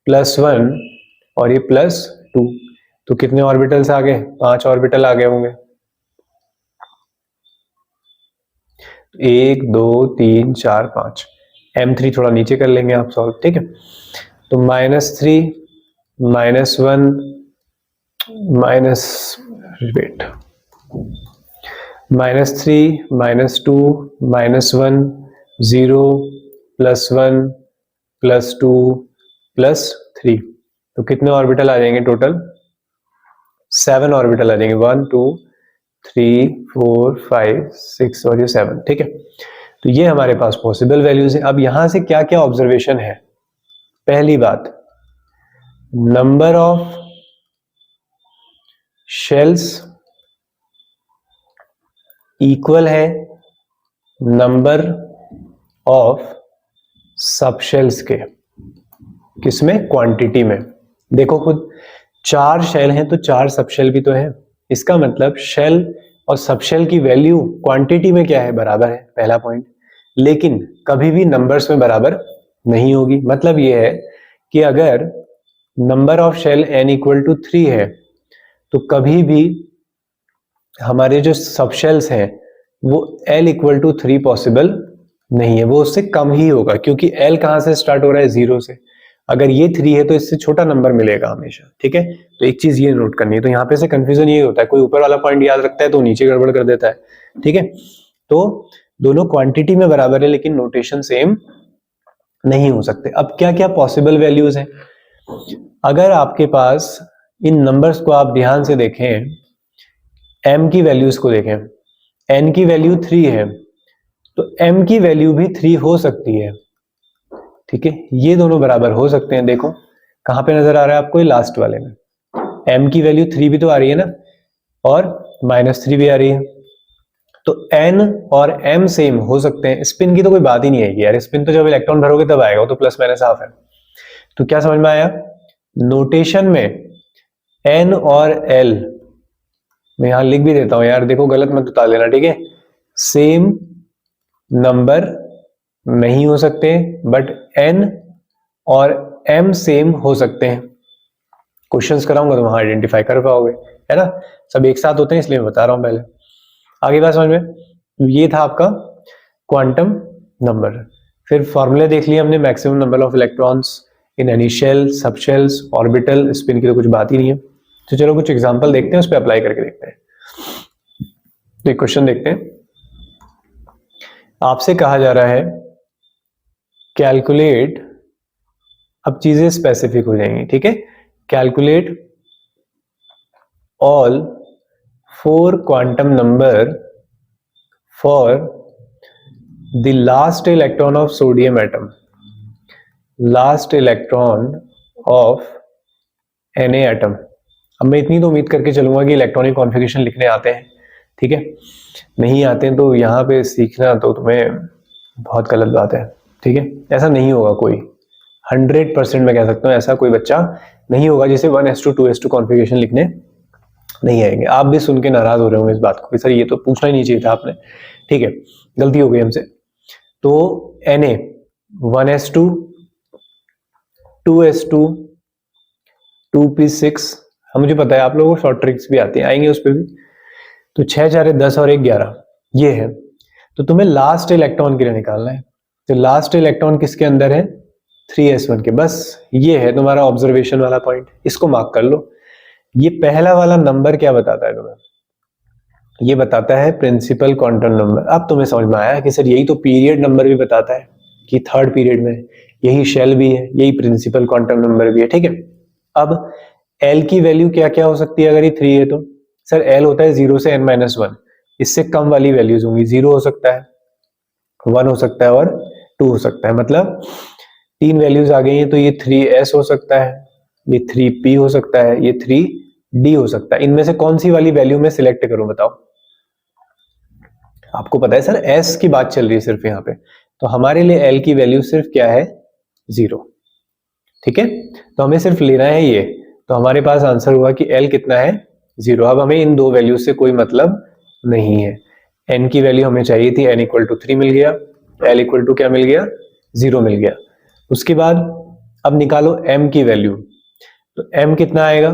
A: +1 और ये +2, तो कितने ऑर्बिटल्स आ गए, 5 ऑर्बिटल आ गए होंगे। 1 2 3 4 5। M3 थोड़ा नीचे कर लेंगे आप सॉल्व। ठीक है, तो -3, -1, -3, -2, -1, 0, +1, +2, +3, तो कितने ऑर्बिटल आ जाएंगे टोटल, 7 ऑर्बिटल आ जाएंगे, 1 2 3 4 5 6 और ये 7। ठीक है, तो ये हमारे पास पॉसिबल वैल्यूज है। अब यहां से क्या क्या ऑब्जर्वेशन है, पहली बात, नंबर ऑफ शेल्स इक्वल है नंबर ऑफ सबशेल्स के, किसमें, क्वांटिटी में। देखो खुद 4 शेल हैं तो 4 सबशेल भी तो है, इसका मतलब शेल और सबशेल की वैल्यू क्वांटिटी में क्या है, बराबर है, पहला पॉइंट। लेकिन कभी भी नंबर्स में बराबर नहीं होगी। मतलब ये है कि अगर नंबर ऑफ शेल n = 3 है तो कभी भी हमारे जो सबशेल्स हैं वो l = 3 पॉसिबल नहीं है, वो उससे कम ही होगा, क्योंकि l कहां से स्टार्ट हो रहा है, 0 से। अगर ये 3 है तो इससे छोटा नंबर मिलेगा हमेशा। ठीक है, तो एक चीज ये नोट करनी है। तो यहाँ पे से कंफ्यूजन ये होता है, कोई ऊपर वाला पॉइंट याद रखता है तो नीचे गड़बड़ कर देता है। ठीक है, तो दोनों क्वांटिटी में बराबर है लेकिन नोटेशन सेम नहीं हो सकते। अब क्या क्या पॉसिबल वैल्यूज हैं, अगर आपके पास इन नंबर्स को आप ध्यान से देखें m की वैल्यूज को देखें, n की वैल्यू 3 है तो m की वैल्यू भी 3 हो सकती है, ठीक है। ये दोनों बराबर हो सकते हैं। देखो कहां पे नजर आ रहा है आपको, ये लास्ट वाले में m की वैल्यू 3 भी तो आ रही है ना, और -3 भी आ रही है, तो n और m सेम हो सकते हैं। स्पिन की तो कोई बात ही नहीं है यार, स्पिन तो जब इलेक्ट्रॉन भरोगे तब आएगा, वो तो प्लस माइनस हाफ है। तो क्या समझ में आया, नोटेशन में n और l, मैं यहां लिख भी देता हूं यार, देखो गलत मत बता लेना, ठीक है। सेम नंबर नहीं हो सकते, बट n और m सेम हो सकते हैं। क्वेश्चंस कराऊंगा तो वहां आइडेंटिफाई कर पाओगे, है ना। सब एक साथ होते हैं इसलिए मैं बता रहा हूं पहले। आगे बात समझ में, ये था आपका क्वांटम नंबर। फिर फॉर्मूले देख लिए हमने, maximum number of electrons in any shell, subshells, orbital, spin की तो कुछ बात ही नहीं है। तो चलो कुछ एग्जांपल देखते हैं, उस पर अप्लाई करके देखते हैं। एक क्वेश्चन देखते हैं, आपसे कहा जा रहा है कैलकुलेट, अब चीजें स्पेसिफिक हो जाएंगी, ठीक है। Calculate all 4 quantum number for the last electron of sodium atom, last electron of Na atom. अब मैं इतनी तो उम्मीद करके चलूंगा कि इलेक्ट्रॉनिक कॉन्फ़िगरेशन लिखने आते हैं, ठीक है। नहीं आते हैं तो यहाँ पे सीखना तो तुम्हें बहुत गलत बात है, ठीक है। ऐसा नहीं होगा कोई, 100% मैं कह सकता हूँ ऐसा कोई बच्चा नहीं होगा जिसे 1s2 2s2 कॉन्फ़िगरेशन लिखने नहीं आएंगे। आप भी सुन के नाराज हो रहे होंगे इस बात को कि सर ये तो पूछना ही नहीं चाहिए था आपने, ठीक है, गलती हो गई हमसे। तो Na 1s2 2s2 2p6, हम मुझे पता है आप लोगों को शॉर्ट ट्रिक्स भी आती हैं, आएंगे उस पर भी। तो 6 4 10 और 1 11 ये है। तो तुम्हें लास्ट इलेक्ट्रॉन के लिए निकालना है, तो लास्ट इलेक्ट्रॉन किसके अंदर है, 3s1 के। बस ये है तुम्हारा ऑब्जर्वेशन वाला पॉइंट, इसको मार्क कर लो। ये पहला वाला नंबर क्या बताता है तुम्हें, ये बताता है प्रिंसिपल क्वांटम नंबर। अब तुम्हें समझ में आया कि सर यही तो पीरियड नंबर भी बताता है कि थर्ड पीरियड में, यही शेल भी है, यही प्रिंसिपल क्वांटम नंबर भी है, ठीक है। अब L की वैल्यू क्या क्या हो सकती है अगर ये 3 है तो, सर L होता है 0 से n-1, इससे कम वाली वैल्यूज होंगी। 0 हो सकता है, 1 हो सकता है और 2 हो सकता है, मतलब 3 वैल्यूज आ गई हैं। तो ये 3s हो सकता है, ये 3p हो सकता है, ये 3d हो सकता है। इनमें से कौन सी वाली वैल्यू में सिलेक्ट करूं बताओ। आपको पता है सर s की बात चल रही है सिर्फ यहाँ पे, तो हमारे लिए L की वैल्यू सिर्फ क्या है, 0, ठीक है। तो हमें सिर्फ लेना है ये, तो हमारे पास आंसर हुआ कि L कितना है, 0। अब हमें इन दो वैल्यू से कोई मतलब नहीं है। n की वैल्यू हमें चाहिए थी, n इक्वल टू 3 मिल गया, L इक्वल टू क्या मिल गया, 0 मिल गया। उसके बाद अब निकालो m की वैल्यू, तो m कितना आएगा,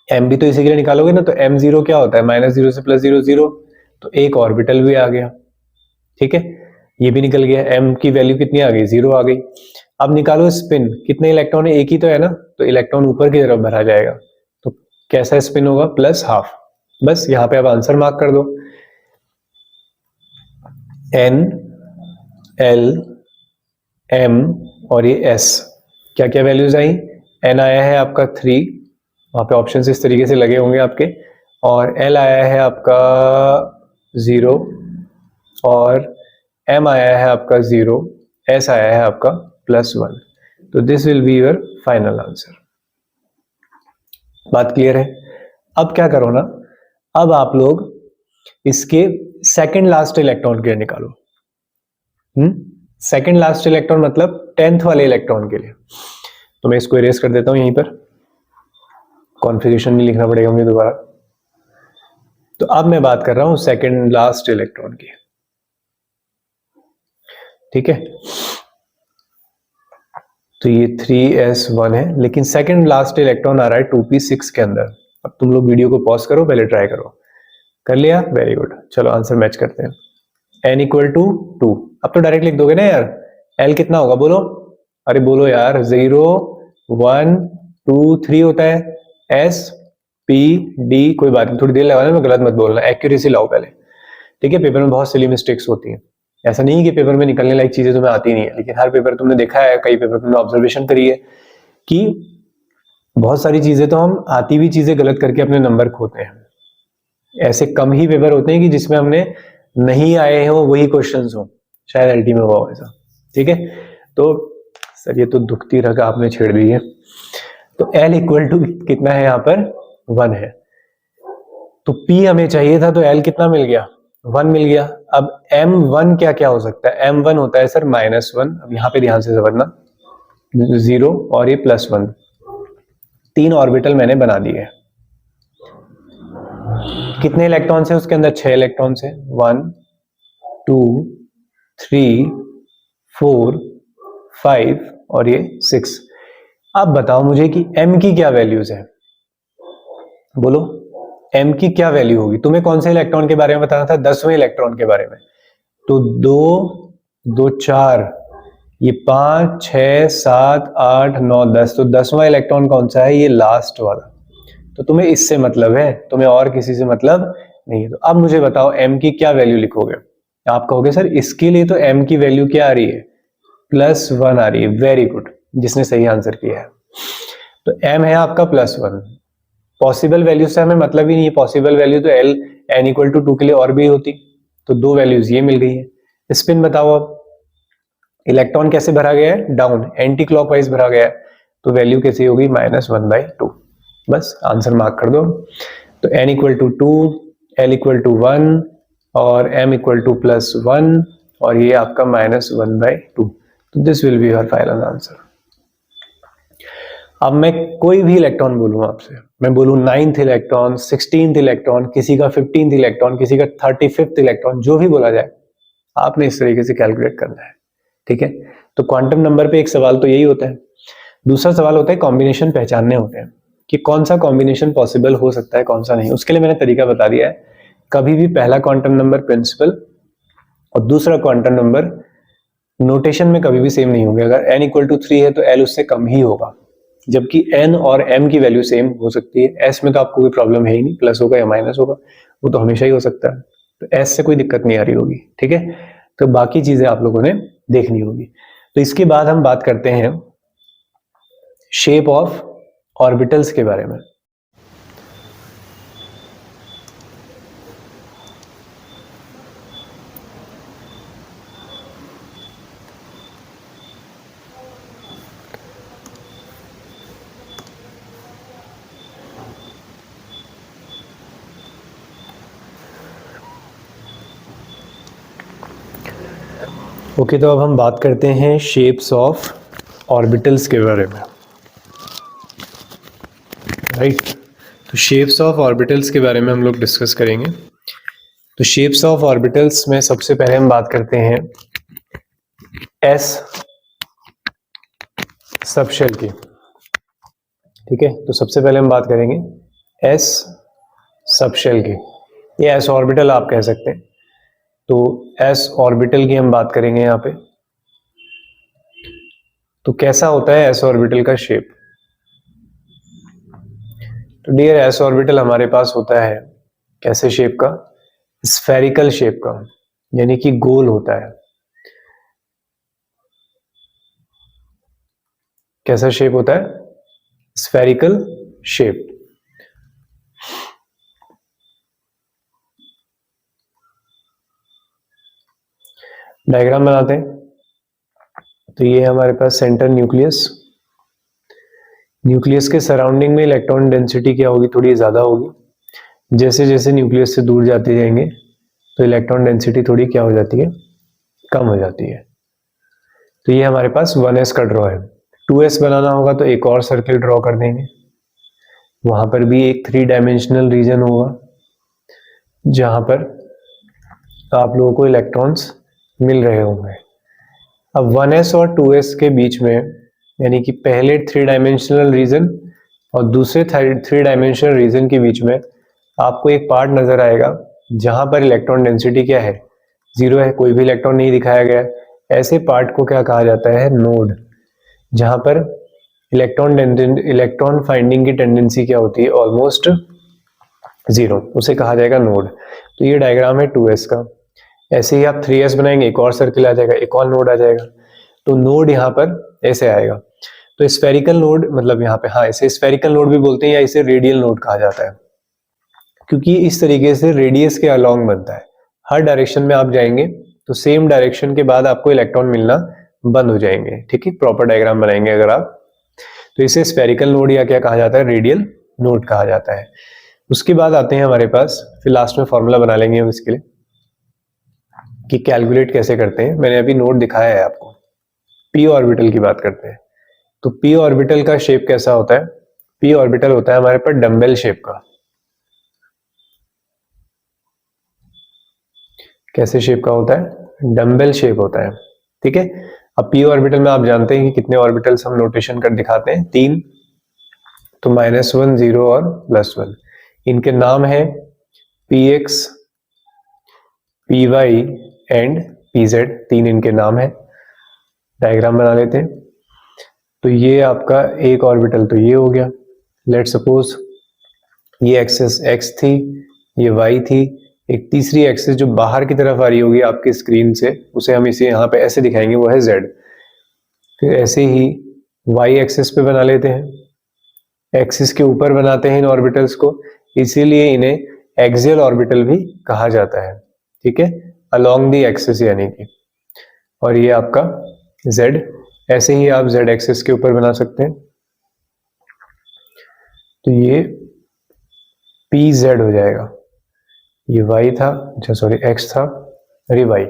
A: m भी तो इसी के लिए निकालोगे ना, तो m0 क्या होता है, -0 से +0 0, तो एक ऑर्बिटल भी आ गया, ठीक है, ये भी निकल गया। m की वैल्यू कितनी आ गई, 0 आ गई। अब निकालो स्पिन, कितने इलेक्ट्रॉन है, एक ही तो है ना, तो इलेक्ट्रॉन ऊपर की तरफ भरा जाएगा, तो कैसा स्पिन होगा, +12। बस यहाँ पे अब आंसर मार्क कर दो, n l m और ये s, क्या क्या वैल्यूज आई, n आया है आपका 3, वहां पे ऑप्शंस इस तरीके से लगे होंगे आपके, और l आया है आपका 0, और m आया है आपका 0, s आया है आपका +1। तो this will be your final answer. बात क्लियर है। अब क्या करो ना, अब आप लोग इसके सेकंड लास्ट इलेक्ट्रॉन के लिए निकालो। सेकंड लास्ट इलेक्ट्रॉन मतलब 10th वाले इलेक्ट्रॉन के लिए। तो मैं इसको इरेज कर देता हूं यहीं पर, कॉन्फ़िगरेशन नहीं लिखना पड़ेगा मुझे दोबारा। तो अब मैं बात कर रहा हूं सेकंड लास्ट इलेक्ट्रॉन की, ठीक है। तो ये 3s1 है, लेकिन सेकंड लास्ट इलेक्ट्रॉन आ रहा है 2p6 के अंदर। अब तुम लोग वीडियो को पॉज करो, पहले ट्राई करो। कर लिया, वेरी गुड। चलो आंसर मैच करते हैं। n इक्वल टू 2, अब तो डायरेक्ट लिख दोगे ना यार। l कितना होगा बोलो, अरे बोलो यार, 0 1 2 3 होता है, s p d, कोई बात नहीं, थोड़ी देर लगाना, मैं गलत मत बोलना, एक्यूरेसी लाओ पहले, ठीक है। पेपर में बहुत सिली मिस्टेक्स होती हैं, ऐसा नहीं है कि पेपर में निकलने लायक चीजें तुम्हें आती नहीं है, लेकिन हर पेपर तुमने देखा है, कई पेपर तुमने ऑब्जर्वेशन करी है कि बहुत सारी चीजें तो हम आती हुई चीजें गलत करके अपने नंबर खोते हैं, ऐसे कम ही पेपर होते हैं कि जिसमें हमने नहीं आए हो वही क्वेश्चंस हो, शायद एलटी में हुआ हो ऐसा। ठीक है, तो सर ये तो दुखती रग आपने छेड़ दी है। तो L इक्वल टू कितना है यहाँ पर 1 है, तो P हमें चाहिए था, तो L कितना मिल गया 1 मिल गया। अब M1 क्या क्या हो सकता है, M1 होता है सर -1, अब यहाँ पे ध्यान से समझना, 0 और ये +1, 3 ऑर्बिटल मैंने बना दिए। कितने इलेक्ट्रॉन्स है उसके अंदर, 6 इलेक्ट्रॉन्स है, 1 2 3 4 5 और ये 6। अब बताओ मुझे कि M की क्या वैल्यूज है, बोलो M की क्या वैल्यू होगी। तुम्हें कौन से इलेक्ट्रॉन के बारे में बताना था, 10वें इलेक्ट्रॉन के बारे में। तो 2 2 4, ये 5 6 7 8 9 10, तो 10वां इलेक्ट्रॉन कौन सा है, ये लास्ट वाला। तो तुम्हें इससे मतलब है, तुम्हें और किसी से मतलब नहीं है। तो अब मुझे बताओ M की क्या वैल्यू लिखोगे। आप कहोगे सर इसके लिए तो M की वैल्यू क्या आ रही है, +1 आ रही है। वेरी गुड, जिसने सही आंसर किया है। तो M है आपका +1। पॉसिबल वैल्यू से हमें मतलब ही नहीं है, पॉसिबल वैल्यू तो L n इक्वल टू 2 के लिए और भी होती। तो 2 वैल्यूज ये मिल गई है। स्पिन बताओ, अब इलेक्ट्रॉन कैसे भरा गया है, डाउन, एंटी क्लॉकवाइज भरा गया है, तो वैल्यू कैसी होगी, -1/2। बस आंसर मार्क कर दो। तो n equal to 2, L equal to 1 और M इक्वल टू +1 और ये आपका -1/2। तो this will be your final answer. अब मैं कोई भी इलेक्ट्रॉन बोलूं आपसे, मैं बोलूं 9th इलेक्ट्रॉन, 16th इलेक्ट्रॉन, किसी का 15th इलेक्ट्रॉन, किसी का 35th इलेक्ट्रॉन, जो भी बोला जाए आपने इस तरीके से कैलकुलेट करना है। ठीक है, तो क्वांटम नंबर पे एक सवाल तो यही होता है। दूसरा सवाल होता है कॉम्बिनेशन पहचानने होते हैं कि कौन सा कॉम्बिनेशन पॉसिबल हो सकता है, कौन सा नहीं। उसके लिए मैंने तरीका बता दिया है। कभी भी पहला क्वांटम नंबर प्रिंसिपल और दूसरा क्वांटम नंबर नोटेशन में कभी भी सेम नहीं होंगे। अगर n इक्वल टू 3 है तो L उससे कम ही होगा, जबकि n और m की वैल्यू सेम हो सकती है। s में तो आपको कोई प्रॉब्लम है ही नहीं, प्लस होगा या माइनस होगा, वो तो हमेशा ही हो सकता है। तो s से कोई दिक्कत नहीं आ रही होगी। ठीक है, तो बाकी चीजें आप लोगों ने देखनी होगी। तो इसके बाद हम बात करते हैं शेप ऑफ ऑर्बिटल्स के बारे में। ओके, तो अब हम बात करते हैं शेप्स ऑफ ऑर्बिटल्स के बारे में। राइट, तो शेप्स ऑफ ऑर्बिटल्स के बारे में हम लोग डिस्कस करेंगे। तो शेप्स ऑफ ऑर्बिटल्स में सबसे पहले हम बात करते हैं एस सबशेल की। ठीक है, तो सबसे पहले हम बात करेंगे एस सबशेल की, ये एस ऑर्बिटल आप कह सकते हैं। तो एस ऑर्बिटल की हम बात करेंगे यहाँ पे। तो कैसा होता है एस ऑर्बिटल का शेप। तो डियर एस ऑर्बिटल हमारे पास होता है कैसे शेप का, स्फेरिकल शेप का, यानी कि गोल होता है। कैसा शेप होता है, स्फेरिकल शेप। डायग्राम बनाते हैं। तो ये है हमारे पास सेंटर न्यूक्लियस। न्यूक्लियस के सराउंडिंग में इलेक्ट्रॉन डेंसिटी क्या होगी, थोड़ी ज्यादा होगी। जैसे जैसे न्यूक्लियस से दूर जाते जाएंगे तो इलेक्ट्रॉन डेंसिटी थोड़ी क्या हो जाती है, कम हो जाती है। तो ये हमारे पास 1s का ड्रॉ है। 2s बनाना होगा तो एक और सर्किल ड्रॉ कर देंगे। वहां पर भी एक 3 डायमेंशनल रीजन होगा जहां पर आप लोगों को इलेक्ट्रॉन्स मिल रहे होंगे। अब 1s और 2s के बीच में, यानी कि पहले 3 डायमेंशनल रीजन और दूसरे 3 डायमेंशनल रीजन के बीच में आपको एक पार्ट नजर आएगा जहां पर इलेक्ट्रॉन डेंसिटी क्या है, 0 है, कोई भी इलेक्ट्रॉन नहीं दिखाया गया। ऐसे पार्ट को क्या कहा जाता है, नोड। जहां पर इलेक्ट्रॉन फाइंडिंग की टेंडेंसी क्या होती है, ऑलमोस्ट 0, उसे कहा जाएगा नोड। तो ये डायग्राम है 2s का। ऐसे ही आप 3s बनाएंगे, एक और सर्किल आ जाएगा, एक और नोड आ जाएगा। तो नोड यहाँ पर ऐसे आएगा। तो स्फेरिकल नोड मतलब यहाँ पे, हाँ, इसे स्फेरिकल नोड भी बोलते हैं या इसे रेडियल नोड कहा जाता है। क्योंकि इस तरीके से रेडियस के अलोंग बनता है। हर डायरेक्शन में आप जाएंगे तो सेम डायरेक्शन के बाद आपको इलेक्ट्रॉन मिलना बंद हो जाएंगे, ठीक है। प्रॉपर डायग्राम बनाएंगे अगर आप, तो इसे स्फेरिकल नोड या क्या कहा जाता है, रेडियल नोड कहा जाता है। उसके बाद आते हैं हमारे पास, फिर लास्ट में फॉर्मूला बना लेंगे हम इसके लिए कि कैलकुलेट कैसे करते हैं। मैंने अभी नोड दिखाया है आपको। पी ऑर्बिटल की बात करते हैं। तो पी ऑर्बिटल का शेप कैसा होता है? पी ऑर्बिटल होता है हमारे पास डम्बेल शेप का। कैसे शेप का होता है? डम्बेल शेप होता है, ठीक है। अब पी ऑर्बिटल में आप जानते हैं कि कितने ऑर्बिटल्स हम नोटेशन कर दिखाते हैं, 3। तो -1, 0 और +1। इनके नाम है px, py एंड pz। 3 इनके नाम है। डायग्राम बना लेते हैं। तो ये आपका एक ऑर्बिटल तो ये हो गया। लेट सपोज ये एक्सिस x थी, ये y थी। एक तीसरी एक्सिस जो बाहर की तरफ आ रही होगी आपकी स्क्रीन से, उसे हम इसे यहाँ पे ऐसे दिखाएंगे, वो है z। फिर ऐसे ही y एक्सिस पे बना लेते हैं, एक्सिस के ऊपर बनाते हैं इन ऑर्बिटल्स को, इसीलिए इन्हें एक्सियल ऑर्बिटल भी कहा जाता है, ठीक है, अलोंग द एक्सिस यानी कि। और ये आपका z, ऐसे ही आप z एक्सिस के ऊपर बना सकते हैं। तो ये pz हो जाएगा। ये y था, अच्छा सॉरी x था, अरे y।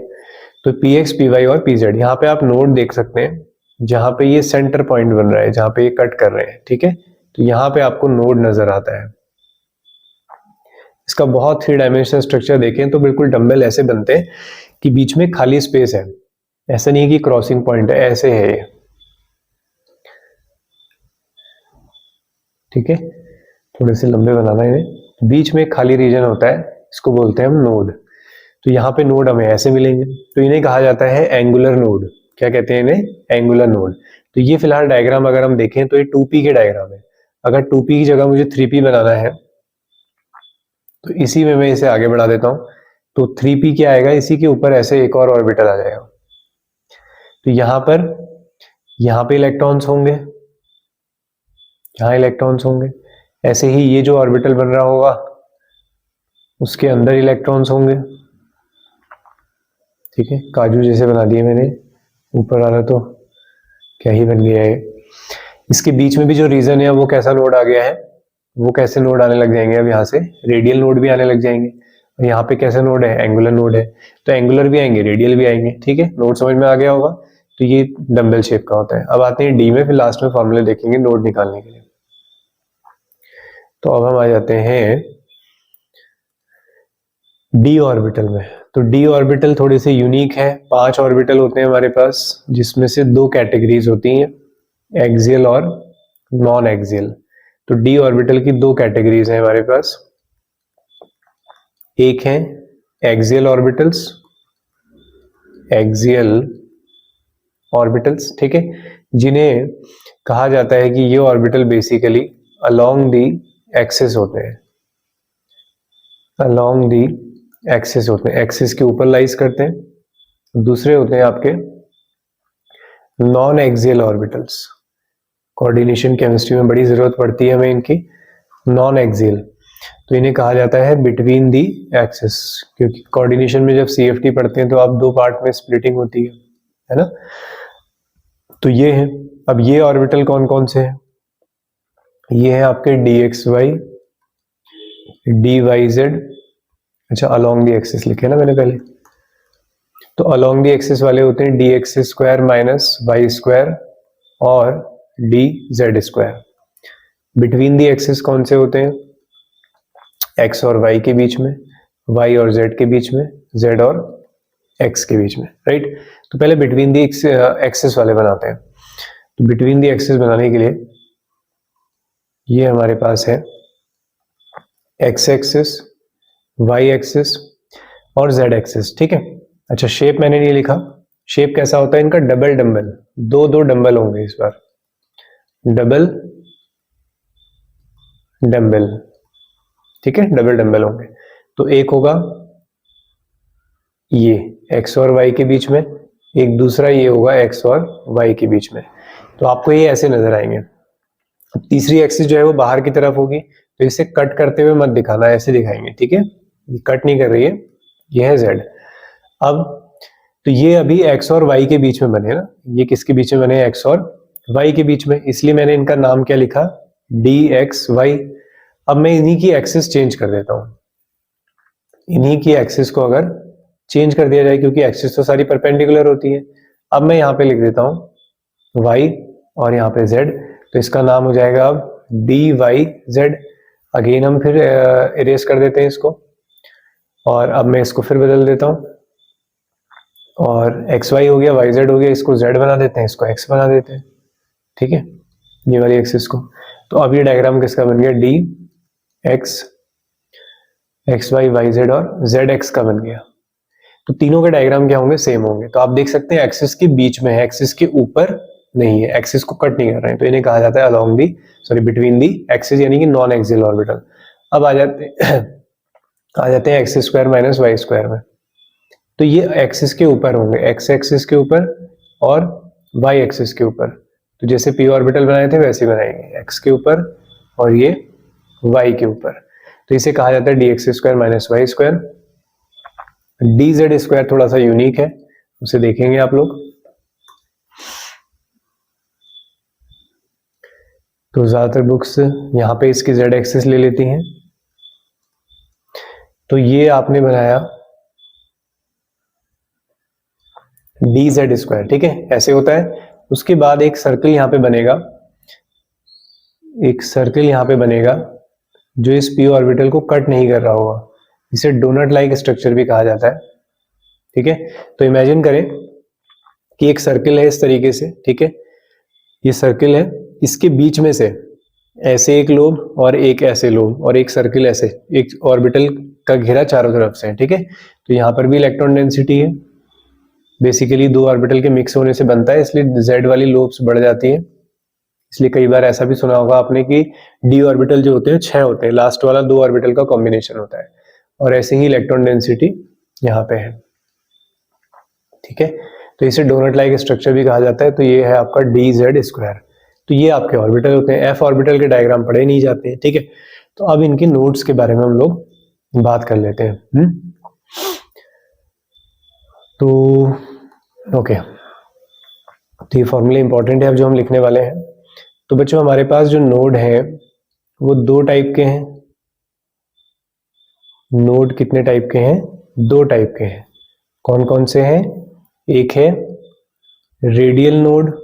A: तो px, py और pz। यहाँ पे आप नोड देख सकते हैं जहां पे ये सेंटर पॉइंट बन रहा है, जहां पे ये कट कर रहे हैं, ठीक है। तो यहाँ पे आपको नोड नजर आता है। इसका बहुत 3 डायमेंशनल स्ट्रक्चर देखें तो बिल्कुल डंबल ऐसे बनते हैं कि बीच में खाली स्पेस है। ऐसा नहीं है कि क्रॉसिंग पॉइंट है, ऐसे है ये, ठीक है। थोड़े से लंबे बनाना है, बीच में खाली रीजन होता है, इसको बोलते हैं हम नोड। तो यहाँ पे नोड हमें ऐसे मिलेंगे, तो इन्हें कहा जाता है एंगुलर नोड। क्या कहते हैं इन्हें? Angular node. तो ये फिलहाल डायग्राम अगर हम देखें तो ये 2p के डायग्राम है। अगर 2p की जगह मुझे 3p बनाना है तो इसी में मैं इसे आगे बढ़ा देता हूं। तो 3p क्या आएगा, इसी के ऊपर ऐसे एक और ऑर्बिटल आ जाएगा। तो यहाँ पे इलेक्ट्रॉन्स होंगे, यहाँ इलेक्ट्रॉन्स होंगे। ऐसे ही ये जो ऑर्बिटल बन रहा होगा उसके अंदर इलेक्ट्रॉन्स होंगे, ठीक है। काजू जैसे बना दिए मैंने, ऊपर वाला तो क्या ही बन गया है। इसके बीच में भी जो रीजन है वो कैसा नोड आ गया है, वो कैसे नोड आने लग जाएंगे, अब यहाँ से रेडियल नोड भी आने लग जाएंगे। और यहाँ पे कैसे नोड है? एंगुलर नोड है। तो एंगुलर भी आएंगे, रेडियल भी आएंगे, ठीक है। नोड समझ में आ गया होगा। तो ये डंबल शेप का होता है। अब आते हैं डी में, फिर लास्ट में फॉर्मूले देखेंगे नोड निकालने के लिए। तो अब हम आ जाते हैं डी ऑर्बिटल में। तो डी ऑर्बिटल थोड़ी सी यूनिक है। 5 ऑर्बिटल होते हैं हमारे पास, जिसमें से 2 कैटेगरीज होती हैं, एक्सियल और नॉन एक्सियल। तो डी ऑर्बिटल की 2 कैटेगरीज हैं हमारे पास। एक है एक्सियल ऑर्बिटल्स, एक्सियल ऑर्बिटल्स, ठीक है, जिन्हें कहा जाता है कि ये orbital basically along the axis होते हैं, अलोंग दी एक्सिस होते हैं, एक्सिस के ऊपर लाइज करते हैं। दूसरे होते हैं आपके non axial orbitals. Coordination chemistry में बड़ी जरूरत पड़ती है हमें इनकी। नॉन एक्सियल, तो इन्हें कहा जाता है बिटवीन दी एक्सिस, क्योंकि कोऑर्डिनेशन में जब सीएफटी पढ़ते हैं तो आप 2 पार्ट में स्प्लिटिंग होती है ना। तो ये है। अब ये ऑर्बिटल कौन कौन से हैं? ये है आपके dxy, dyz। अच्छा, अलोंग दी एक्सिस लिखे ना मैंने पहले। तो अलोंग दी एक्सिस वाले होते हैं dx² - y² और dz²। बिटवीन दी एक्सिस कौन से होते हैं? x और y के बीच में, y और z के बीच में, z और x के बीच में, राइट। तो पहले बिटवीन दी एक्सिस वाले बनाते हैं। तो बिटवीन दी एक्सिस बनाने के लिए ये हमारे पास है x एक्सिस, y एक्सिस और z एक्सिस, ठीक है। अच्छा, शेप मैंने नहीं लिखा। शेप कैसा होता है इनका? डबल डंबल, 2 डंबल होंगे इस बार, डबल डंबल, ठीक है, डबल डंबल होंगे। तो एक होगा ये x और y के बीच में, एक दूसरा ये होगा x और y के बीच में। तो आपको ये ऐसे नजर आएंगे। तीसरी एक्सिस जो है वो बाहर की तरफ होगी, तो इसे कट करते हुए मत दिखाना, ऐसे दिखाएंगे, ठीक है, कट नहीं कर रही है, ये है z। अब तो ये अभी x और y के बीच में बने ना, ये किसके बीच में बने, x और y के बीच में, इसलिए मैंने इनका नाम क्या लिखा, dxy। अब मैं इन्हीं की एक्सिस चेंज कर देता हूं, इन्हीं की एक्सिस को अगर चेंज कर दिया जाए, क्योंकि एक्सिस तो सारी परपेंडिकुलर होती है। अब मैं यहाँ पे लिख देता हूँ y और यहाँ पे z, तो इसका नाम हो जाएगा अब dyz। अगेन हम फिर इरेज कर देते हैं इसको, और अब मैं इसको फिर बदल देता हूँ, और xy हो गया, yz हो गया, इसको z बना देते हैं, इसको x बना देते हैं, ठीक है, ये वाली एक्सिस को। तो अब ये डायग्राम किसका बन गया, dx xy yz और zx का बन गया। तो तीनों के डायग्राम क्या होंगे, सेम होंगे। तो आप देख सकते हैं एक्सिस के बीच में है, एक्सिस के ऊपर नहीं है, एक्सिस को कट नहीं कर रहे हैं, तो इन्हें कहा जाता है along the, sorry between the axis, यानी कि नॉन एक्सियल ऑर्बिटल। अब आ जाते हैं X square minus Y square में। तो ये एक्सिस के ऊपर होंगे, एक्स एक्सिस के ऊपर और वाई एक्सिस के ऊपर। तो जैसे पी ऑर्बिटल बनाए थे वैसे बनाएंगे, एक्स के ऊपर और ये वाई के ऊपर। तो इसे कहा जाता है D X square minus Y square. D Z square थोड़ा सा यूनिक है, उसे देखेंगे आप लोग। तो ज्यादातर बुक्स यहाँ पे इसकी जेड एक्सिस ले लेती हैं। तो ये आपने बनाया डी जेड स्क्वायर, ठीक है, ऐसे होता है। उसके बाद एक सर्कल यहाँ पे बनेगा, एक सर्कल यहाँ पे बनेगा जो इस पी ऑर्बिटल को कट नहीं कर रहा होगा, इसे डोनट लाइक स्ट्रक्चर भी कहा जाता है, ठीक है। तो इमेजिन करें कि एक सर्कल है इस तरीके से, ठीक है, ये सर्कल है, इसके बीच में से ऐसे एक लोब और एक ऐसे लोब और एक सर्कल ऐसे, एक ऑर्बिटल का घेरा चारों तरफ से है, ठीक है। तो यहाँ पर भी इलेक्ट्रॉन डेंसिटी है, बेसिकली दो ऑर्बिटल के मिक्स होने से बनता है, इसलिए जेड वाली लोब्स बढ़ जाती है। इसलिए कई बार ऐसा भी सुना होगा आपने कि डी ऑर्बिटल जो होते हैं 6 होते हैं, लास्ट वाला 2 ऑर्बिटल का कॉम्बिनेशन होता है, और ऐसे ही इलेक्ट्रॉन डेंसिटी यहाँ पे है, ठीक है। तो इसे डोनट लाइक स्ट्रक्चर भी कहा जाता है। तो ये है आपका डी जेड स्क्वायर। तो ये आपके ऑर्बिटल होते हैं, एफ ऑर्बिटल के डायग्राम पढ़े नहीं जाते हैं, ठीक है। तो अब इनके नोड्स के बारे में हम लोग बात कर लेते हैं। तो ओके, तो ये फॉर्मूले इंपॉर्टेंट है अब जो हम लिखने वाले हैं। तो बच्चों हमारे पास जो नोड है वो 2 टाइप के हैं। नोड कितने टाइप के हैं, 2 टाइप के हैं। कौन कौन से हैं, एक है रेडियल नोड,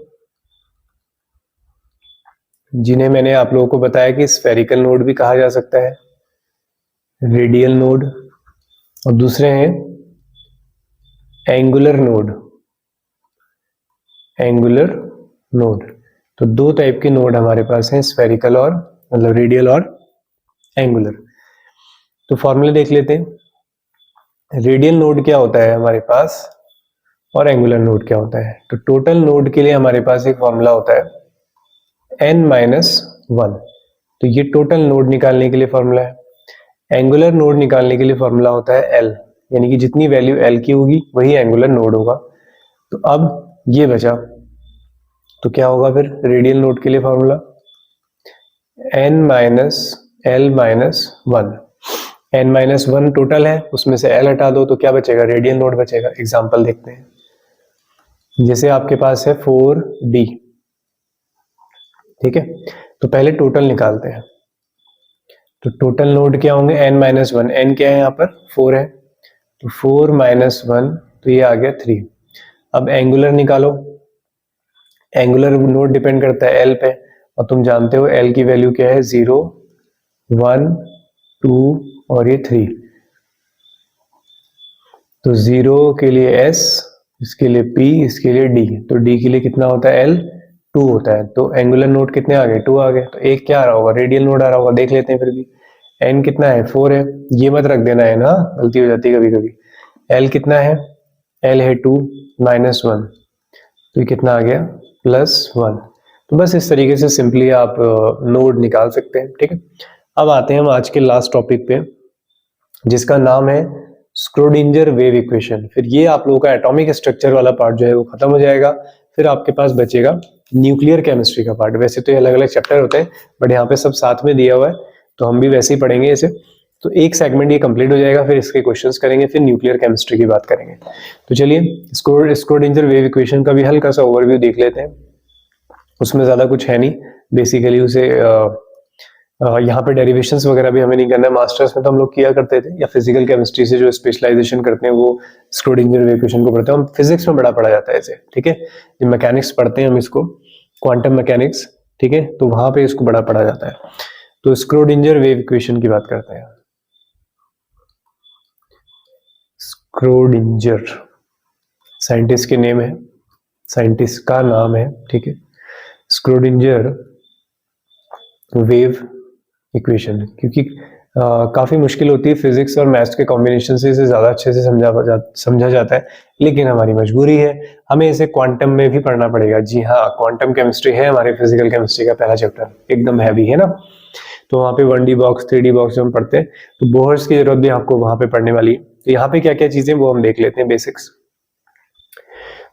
A: जिन्हें मैंने आप लोगों को बताया कि स्फेरिकल नोड भी कहा जा सकता है, रेडियल नोड। और दूसरे हैं एंगुलर नोड, एंगुलर नोड। तो 2 टाइप के नोड हमारे पास हैं, स्फेरिकल और मतलब रेडियल और एंगुलर। तो फॉर्मूले देख लेते हैं। रेडियल नोड क्या होता है हमारे पास और एंगुलर नोड क्या होता है। तो टोटल नोड के लिए हमारे पास एक फॉर्मूला होता है n-1। तो ये टोटल नोड निकालने के लिए फॉर्मूला है। एंगुलर नोड निकालने के लिए फॉर्मूला होता है l, यानी कि जितनी वैल्यू l की होगी वही एंगुलर नोड होगा। तो अब ये बचा, तो क्या होगा फिर रेडियल नोड के लिए फॉर्मूला n-l-1। n-1 टोटल है, उसमें से l हटा दो तो क्या बचेगा, रेडियल नोड बचेगा। एग्जांपल देखते हैं, जैसे आपके पास है 4d, ठीक है। तो पहले टोटल निकालते हैं। तो टोटल नोड क्या होंगे, n-1, n क्या है यहाँ पर 4 है, तो 4-1, तो ये आ गया 3। अब एंगुलर निकालो, एंगुलर नोड डिपेंड करता है l पे, और तुम जानते हो l की वैल्यू क्या है, 0, 1, 2 और ये 3। तो 0 के लिए s, इसके लिए p, इसके लिए d। तो d के लिए कितना होता है, l 2 होता है। तो एंगुलर नोड कितने आ गए, 2 आ गए। तो एक क्या आ रहा होगा, रेडियल नोड आ रहा होगा, देख लेते हैं फिर भी। n कितना है, 4 है, ये मत रख देना है ना, गलती हो जाती है कभी कभी। l कितना है, l है 2 -1, तो ये कितना आ गया, +1। तो बस इस तरीके से सिंपली आप नोड निकाल सकते हैं, ठीक है। अब आते हैं हम आज के लास्ट टॉपिक पे, जिसका नाम है स्क्रोडिंजर वेव इक्वेशन। फिर ये आप लोगों का एटॉमिक स्ट्रक्चर वाला पार्ट जो है वो खत्म हो जाएगा। फिर आपके पास बचेगा न्यूक्लियर केमिस्ट्री का पार्ट। वैसे तो ये अलग अलग चैप्टर होते हैं, बट यहाँ पे सब साथ में दिया हुआ है, तो हम भी वैसे ही पढ़ेंगे इसे। तो एक सेगमेंट ये कंप्लीट हो जाएगा, फिर इसके क्वेश्चंस करेंगे, फिर न्यूक्लियर केमिस्ट्री की बात करेंगे। तो चलिए स्क्रोडिंजर वेव इक्वेशन का भी हल्का सा ओवरव्यू देख लेते हैं। उसमें ज्यादा कुछ है नहीं, बेसिकली उसे यहाँ पे डेरिवेशंस वगैरह भी हमें नहीं करना है। मास्टर्स में तो हम लोग किया करते थे, या फिजिकल केमिस्ट्री से जो स्पेशलाइजेशन करते हैं वो स्क्रोडिंजर वेव इक्वेशन को पढ़ते हैं। हम फिजिक्स में बड़ा पढ़ा जाता है इसे, ठीक है। जब मैकेनिक्स पढ़ते हैं हम इसको, क्वांटम मैकेनिक्स, ठीक है, तो वहां पे इसको बड़ा पढ़ा जाता है। तो स्क्रोडिंजर वेव इक्वेशन की बात करते हैं। स्क्रोडिंजर साइंटिस्ट के नेम है, साइंटिस्ट का नाम है, ठीक है। स्क्रोडिंजर वेव इक्वेशन, क्योंकि काफी मुश्किल होती है फिजिक्स और मैथ्स के कॉम्बिनेशन से इसे ज्यादा अच्छे से समझा जाता है, लेकिन हमारी मजबूरी है, हमें इसे क्वांटम में भी पढ़ना पड़ेगा। जी हाँ, क्वांटम केमिस्ट्री है हमारे फिजिकल केमिस्ट्री का पहला चैप्टर, एकदम हैवी है ना। तो वहाँ पे 1D बॉक्स 3D बॉक्स जब हम पढ़ते हैं तो बोहर्स की जरूरत भी आपको वहां पे पढ़ने वाली है। तो यहाँ पे क्या क्या चीजें वो हम देख लेते हैं बेसिक्स।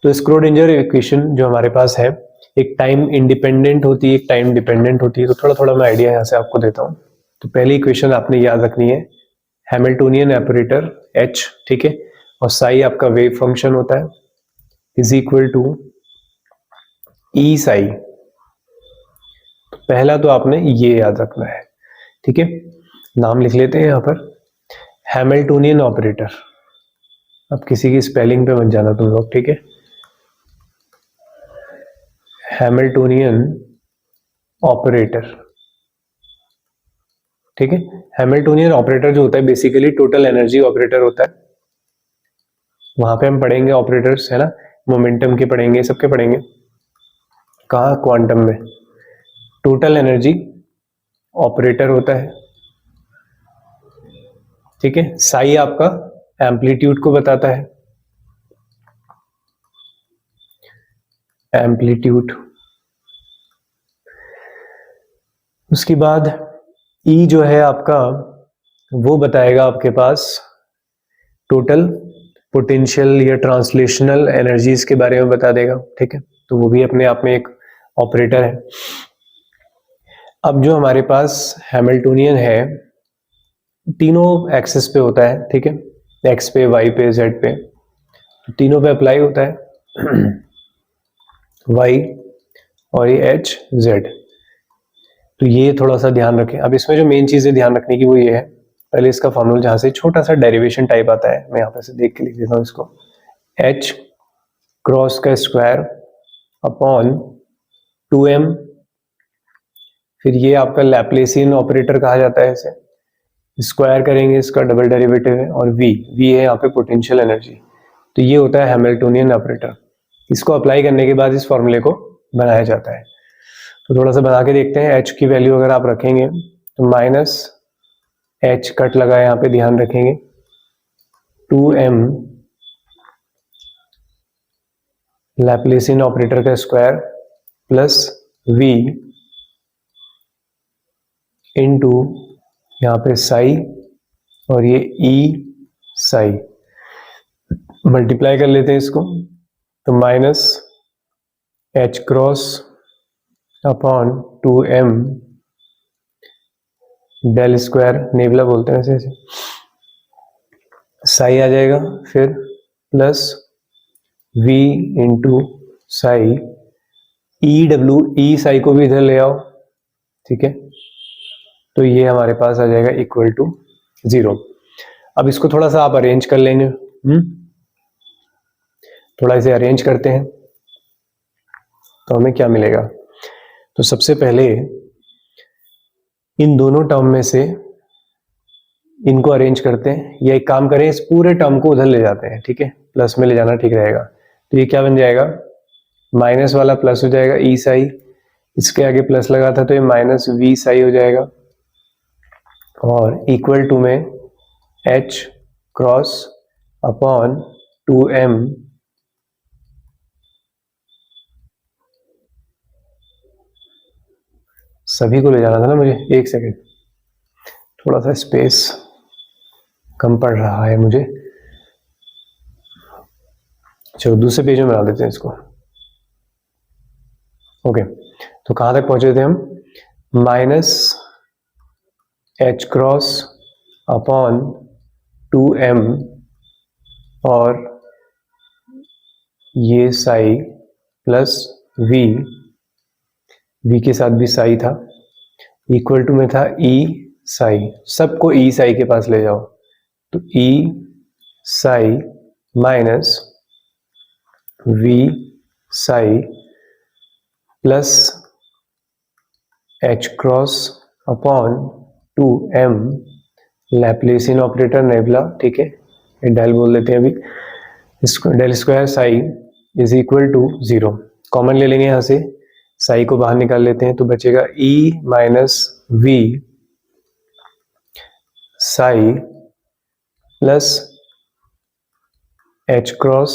A: तो स्क्रोडिंजर इक्वेशन जो हमारे पास है, एक टाइम इंडिपेंडेंट होती है, एक टाइम डिपेंडेंट होती है। तो थोड़ा थोड़ा मैं आइडिया यहाँ से आपको देता हूँ। तो पहली इक्वेशन आपने याद रखनी है, हैमिल्टोनियन ऑपरेटर H, ठीक है, और साई आपका वेव फंक्शन होता है, इज इक्वल टू ई साई। तो पहला तो आपने ये याद रखना है, ठीक है। नाम लिख लेते हैं यहाँ पर, हैमिल्टोनियन ऑपरेटर। अब किसी की स्पेलिंग पे मत जाना तुम लोग, ठीक है। हैमिल्टोनियन ऑपरेटर, ठीक है। हैमिल्टोनियन ऑपरेटर जो होता है बेसिकली टोटल एनर्जी ऑपरेटर होता है। वहां पे हम पढ़ेंगे ऑपरेटर्स, है ना, मोमेंटम के पढ़ेंगे, सबके पढ़ेंगे। कहा? क्वांटम में टोटल एनर्जी ऑपरेटर होता है, ठीक है। साई आपका एम्पलीट्यूड को बताता है, एम्पलीट्यूड। उसके बाद ई जो है आपका, वो बताएगा आपके पास टोटल पोटेंशियल या ट्रांसलेशनल एनर्जीज के बारे में बता देगा, ठीक है। तो वो भी अपने आप में एक ऑपरेटर है। अब जो हमारे पास हैमिल्टोनियन है, तीनों एक्सिस पे होता है, ठीक है, एक्स पे, वाई पे, जेड पे, तो तीनों पे अप्लाई होता है वाई और ये एच जेड। तो ये थोड़ा सा ध्यान रखें। अब इसमें जो मेन चीजें ध्यान रखने की वो ये है, पहले इसका फॉर्मूला जहां से छोटा सा डेरिवेशन टाइप आता है, मैं यहाँ पे से देख के लिख देता हूँ इसको, एच क्रॉस का स्क्वायर अपॉन 2m, फिर ये आपका लैप्लेसियन ऑपरेटर कहा जाता है इसे, स्क्वायर करेंगे इसका डबल डेरिवेटिव है, और v है यहाँ पे पोटेंशियल एनर्जी। तो ये होता है हैमिल्टोनियन ऑपरेटर। इसको अप्लाई करने के बाद इस फॉर्मूले को बनाया जाता है। तो थोड़ा सा बना के देखते हैं। h की वैल्यू अगर आप रखेंगे तो माइनस h कट लगा, यहाँ पे ध्यान रखेंगे, 2m लैप्लेसियन ऑपरेटर का स्क्वायर प्लस v इनटू यहाँ पे साई, और ये ई साई, मल्टीप्लाई कर लेते हैं इसको, तो minus H cross upon 2m del square, nabla बोलते हैं ऐसे, साई आ जाएगा, फिर plus v into psi, E W, E psi को भी इधर ले आओ, ठीक है। तो ये हमारे पास आ जाएगा इक्वल टू 0। अब इसको थोड़ा सा आप अरेंज कर लेंगे, थोड़ा इसे अरेंज करते हैं तो हमें क्या मिलेगा। तो सबसे पहले इन दोनों टर्म में से इनको अरेंज करते हैं, या एक काम करें, इस पूरे टर्म को उधर ले जाते हैं, ठीक है, प्लस में ले जाना ठीक रहेगा। तो ये क्या बन जाएगा, माइनस वाला प्लस हो जाएगा ई साई, इसके आगे प्लस लगा था तो ये माइनस वी साई हो जाएगा, और इक्वल टू में एच क्रॉस अपॉन 2m सभी को ले जाना था ना मुझे, एक सेकेंड, थोड़ा सा स्पेस कम पड़ रहा है मुझे। चलो दूसरे पेज में बना देते हैं इसको। ओके, तो कहां तक पहुंचे थे हम, minus H cross upon 2m और ये साई प्लस v के साथ भी साई था, इक्वल टू में था ई साई, सबको ई साई के पास ले जाओ, तो E psi minus v psi plus H cross upon 2m Laplacian operator nabla, ठीक है, ये डेल बोल देते हैं अभी, इसको del square psi is equal to 0, common ले लेंगे यहाँ से, साई को बाहर निकाल लेते हैं तो बचेगा e minus v psi plus H cross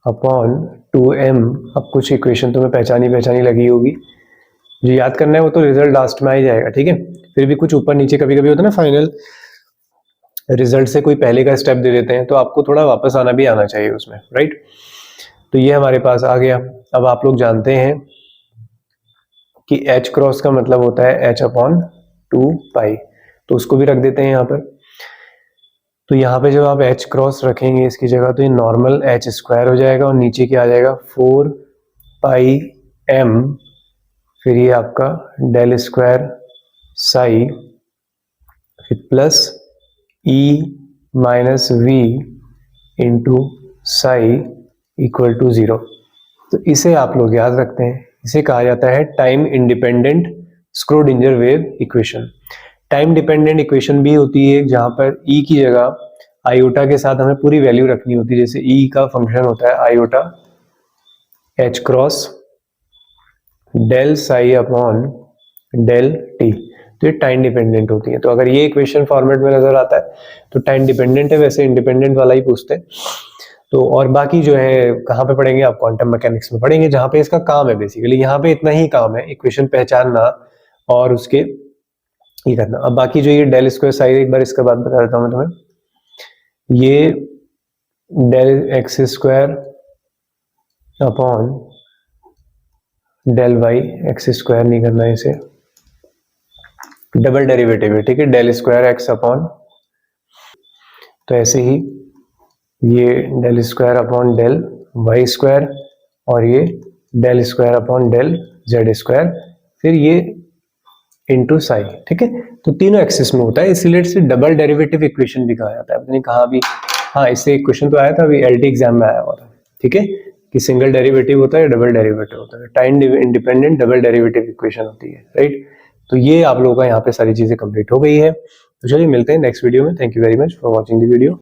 A: upon 2m। अब कुछ इक्वेशन तो मैं पहचानी लगी होगी, जो याद करना है वो तो रिजल्ट लास्ट में आ ही जाएगा, ठीक है, फिर भी कुछ ऊपर नीचे कभी कभी होता है ना, फाइनल रिजल्ट से कोई पहले का स्टेप दे देते हैं तो आपको थोड़ा वापस आना भी आना चाहिए उसमें, राइट। तो ये हमारे पास आ गया। अब आप लोग जानते हैं कि एच क्रॉस का मतलब होता है एच अपॉन 2 पाई, तो उसको भी रख देते हैं यहाँ पर। तो यहाँ पे जब आप एच क्रॉस रखेंगे इसकी जगह तो ये नॉर्मल एच स्क्वायर हो जाएगा और नीचे क्या आ जाएगा 4 पाई m, फिर ये आपका डेल स्क्वायर साई फिर plus e minus v into psi equal to 0। तो इसे आप लोग याद रखते हैं, इसे कहा जाता है time independent Schrödinger wave equation. Time dependent equation भी होती है जहां पर e की जगह आयोटा के साथ हमें पूरी वैल्यू रखनी होती है, जैसे e का फंक्शन होता है iota h cross del psi upon del T, तो ये टाइम डिपेंडेंट होती है। तो अगर ये इक्वेशन फॉर्मेट में नजर आता है तो टाइम डिपेंडेंट है, वैसे इंडिपेंडेंट वाला ही पूछते हैं। तो और बाकी जो है कहाँ पे पढ़ेंगे आप, क्वांटम मैकेनिक्स में पढ़ेंगे, जहां पे इसका काम है बेसिकली, यहाँ पे इतना ही काम है, इक्वेशन पहचानना और उसके ये करना। अब बाकी जो ये डेल स्क्वायर साई, एक बार इसका बात बता देता हूँ मैं तुम्हें, ये del x square upon del y, x square नहीं करना है इसे, डबल डेरिवेटिव है, ठीक है, डेल स्क्वायर एक्स अपॉन, तो ऐसे ही ये del square upon del y square और ये del square upon del z square, फिर ये इंटू साई, ठीक है। तो तीनों एक्सिस में होता है, इसीलिए इसे डबल डेरिवेटिव इक्वेशन भी कहा जाता है। आपने कहा अभी, हाँ इससे एक क्वेश्चन तो आया था अभी एलटी एग्जाम में आया हुआ था, ठीक है, कि सिंगल डेरिवेटिव होता है डबल डेरिवेटिव होता है, time independent double derivative equation होती है, राइट। तो ये आप लोगों का यहाँ पे सारी चीजें कंप्लीट हो गई है। तो चलिए मिलते हैं नेक्स्ट वीडियो में। Thank you very much for watching the video.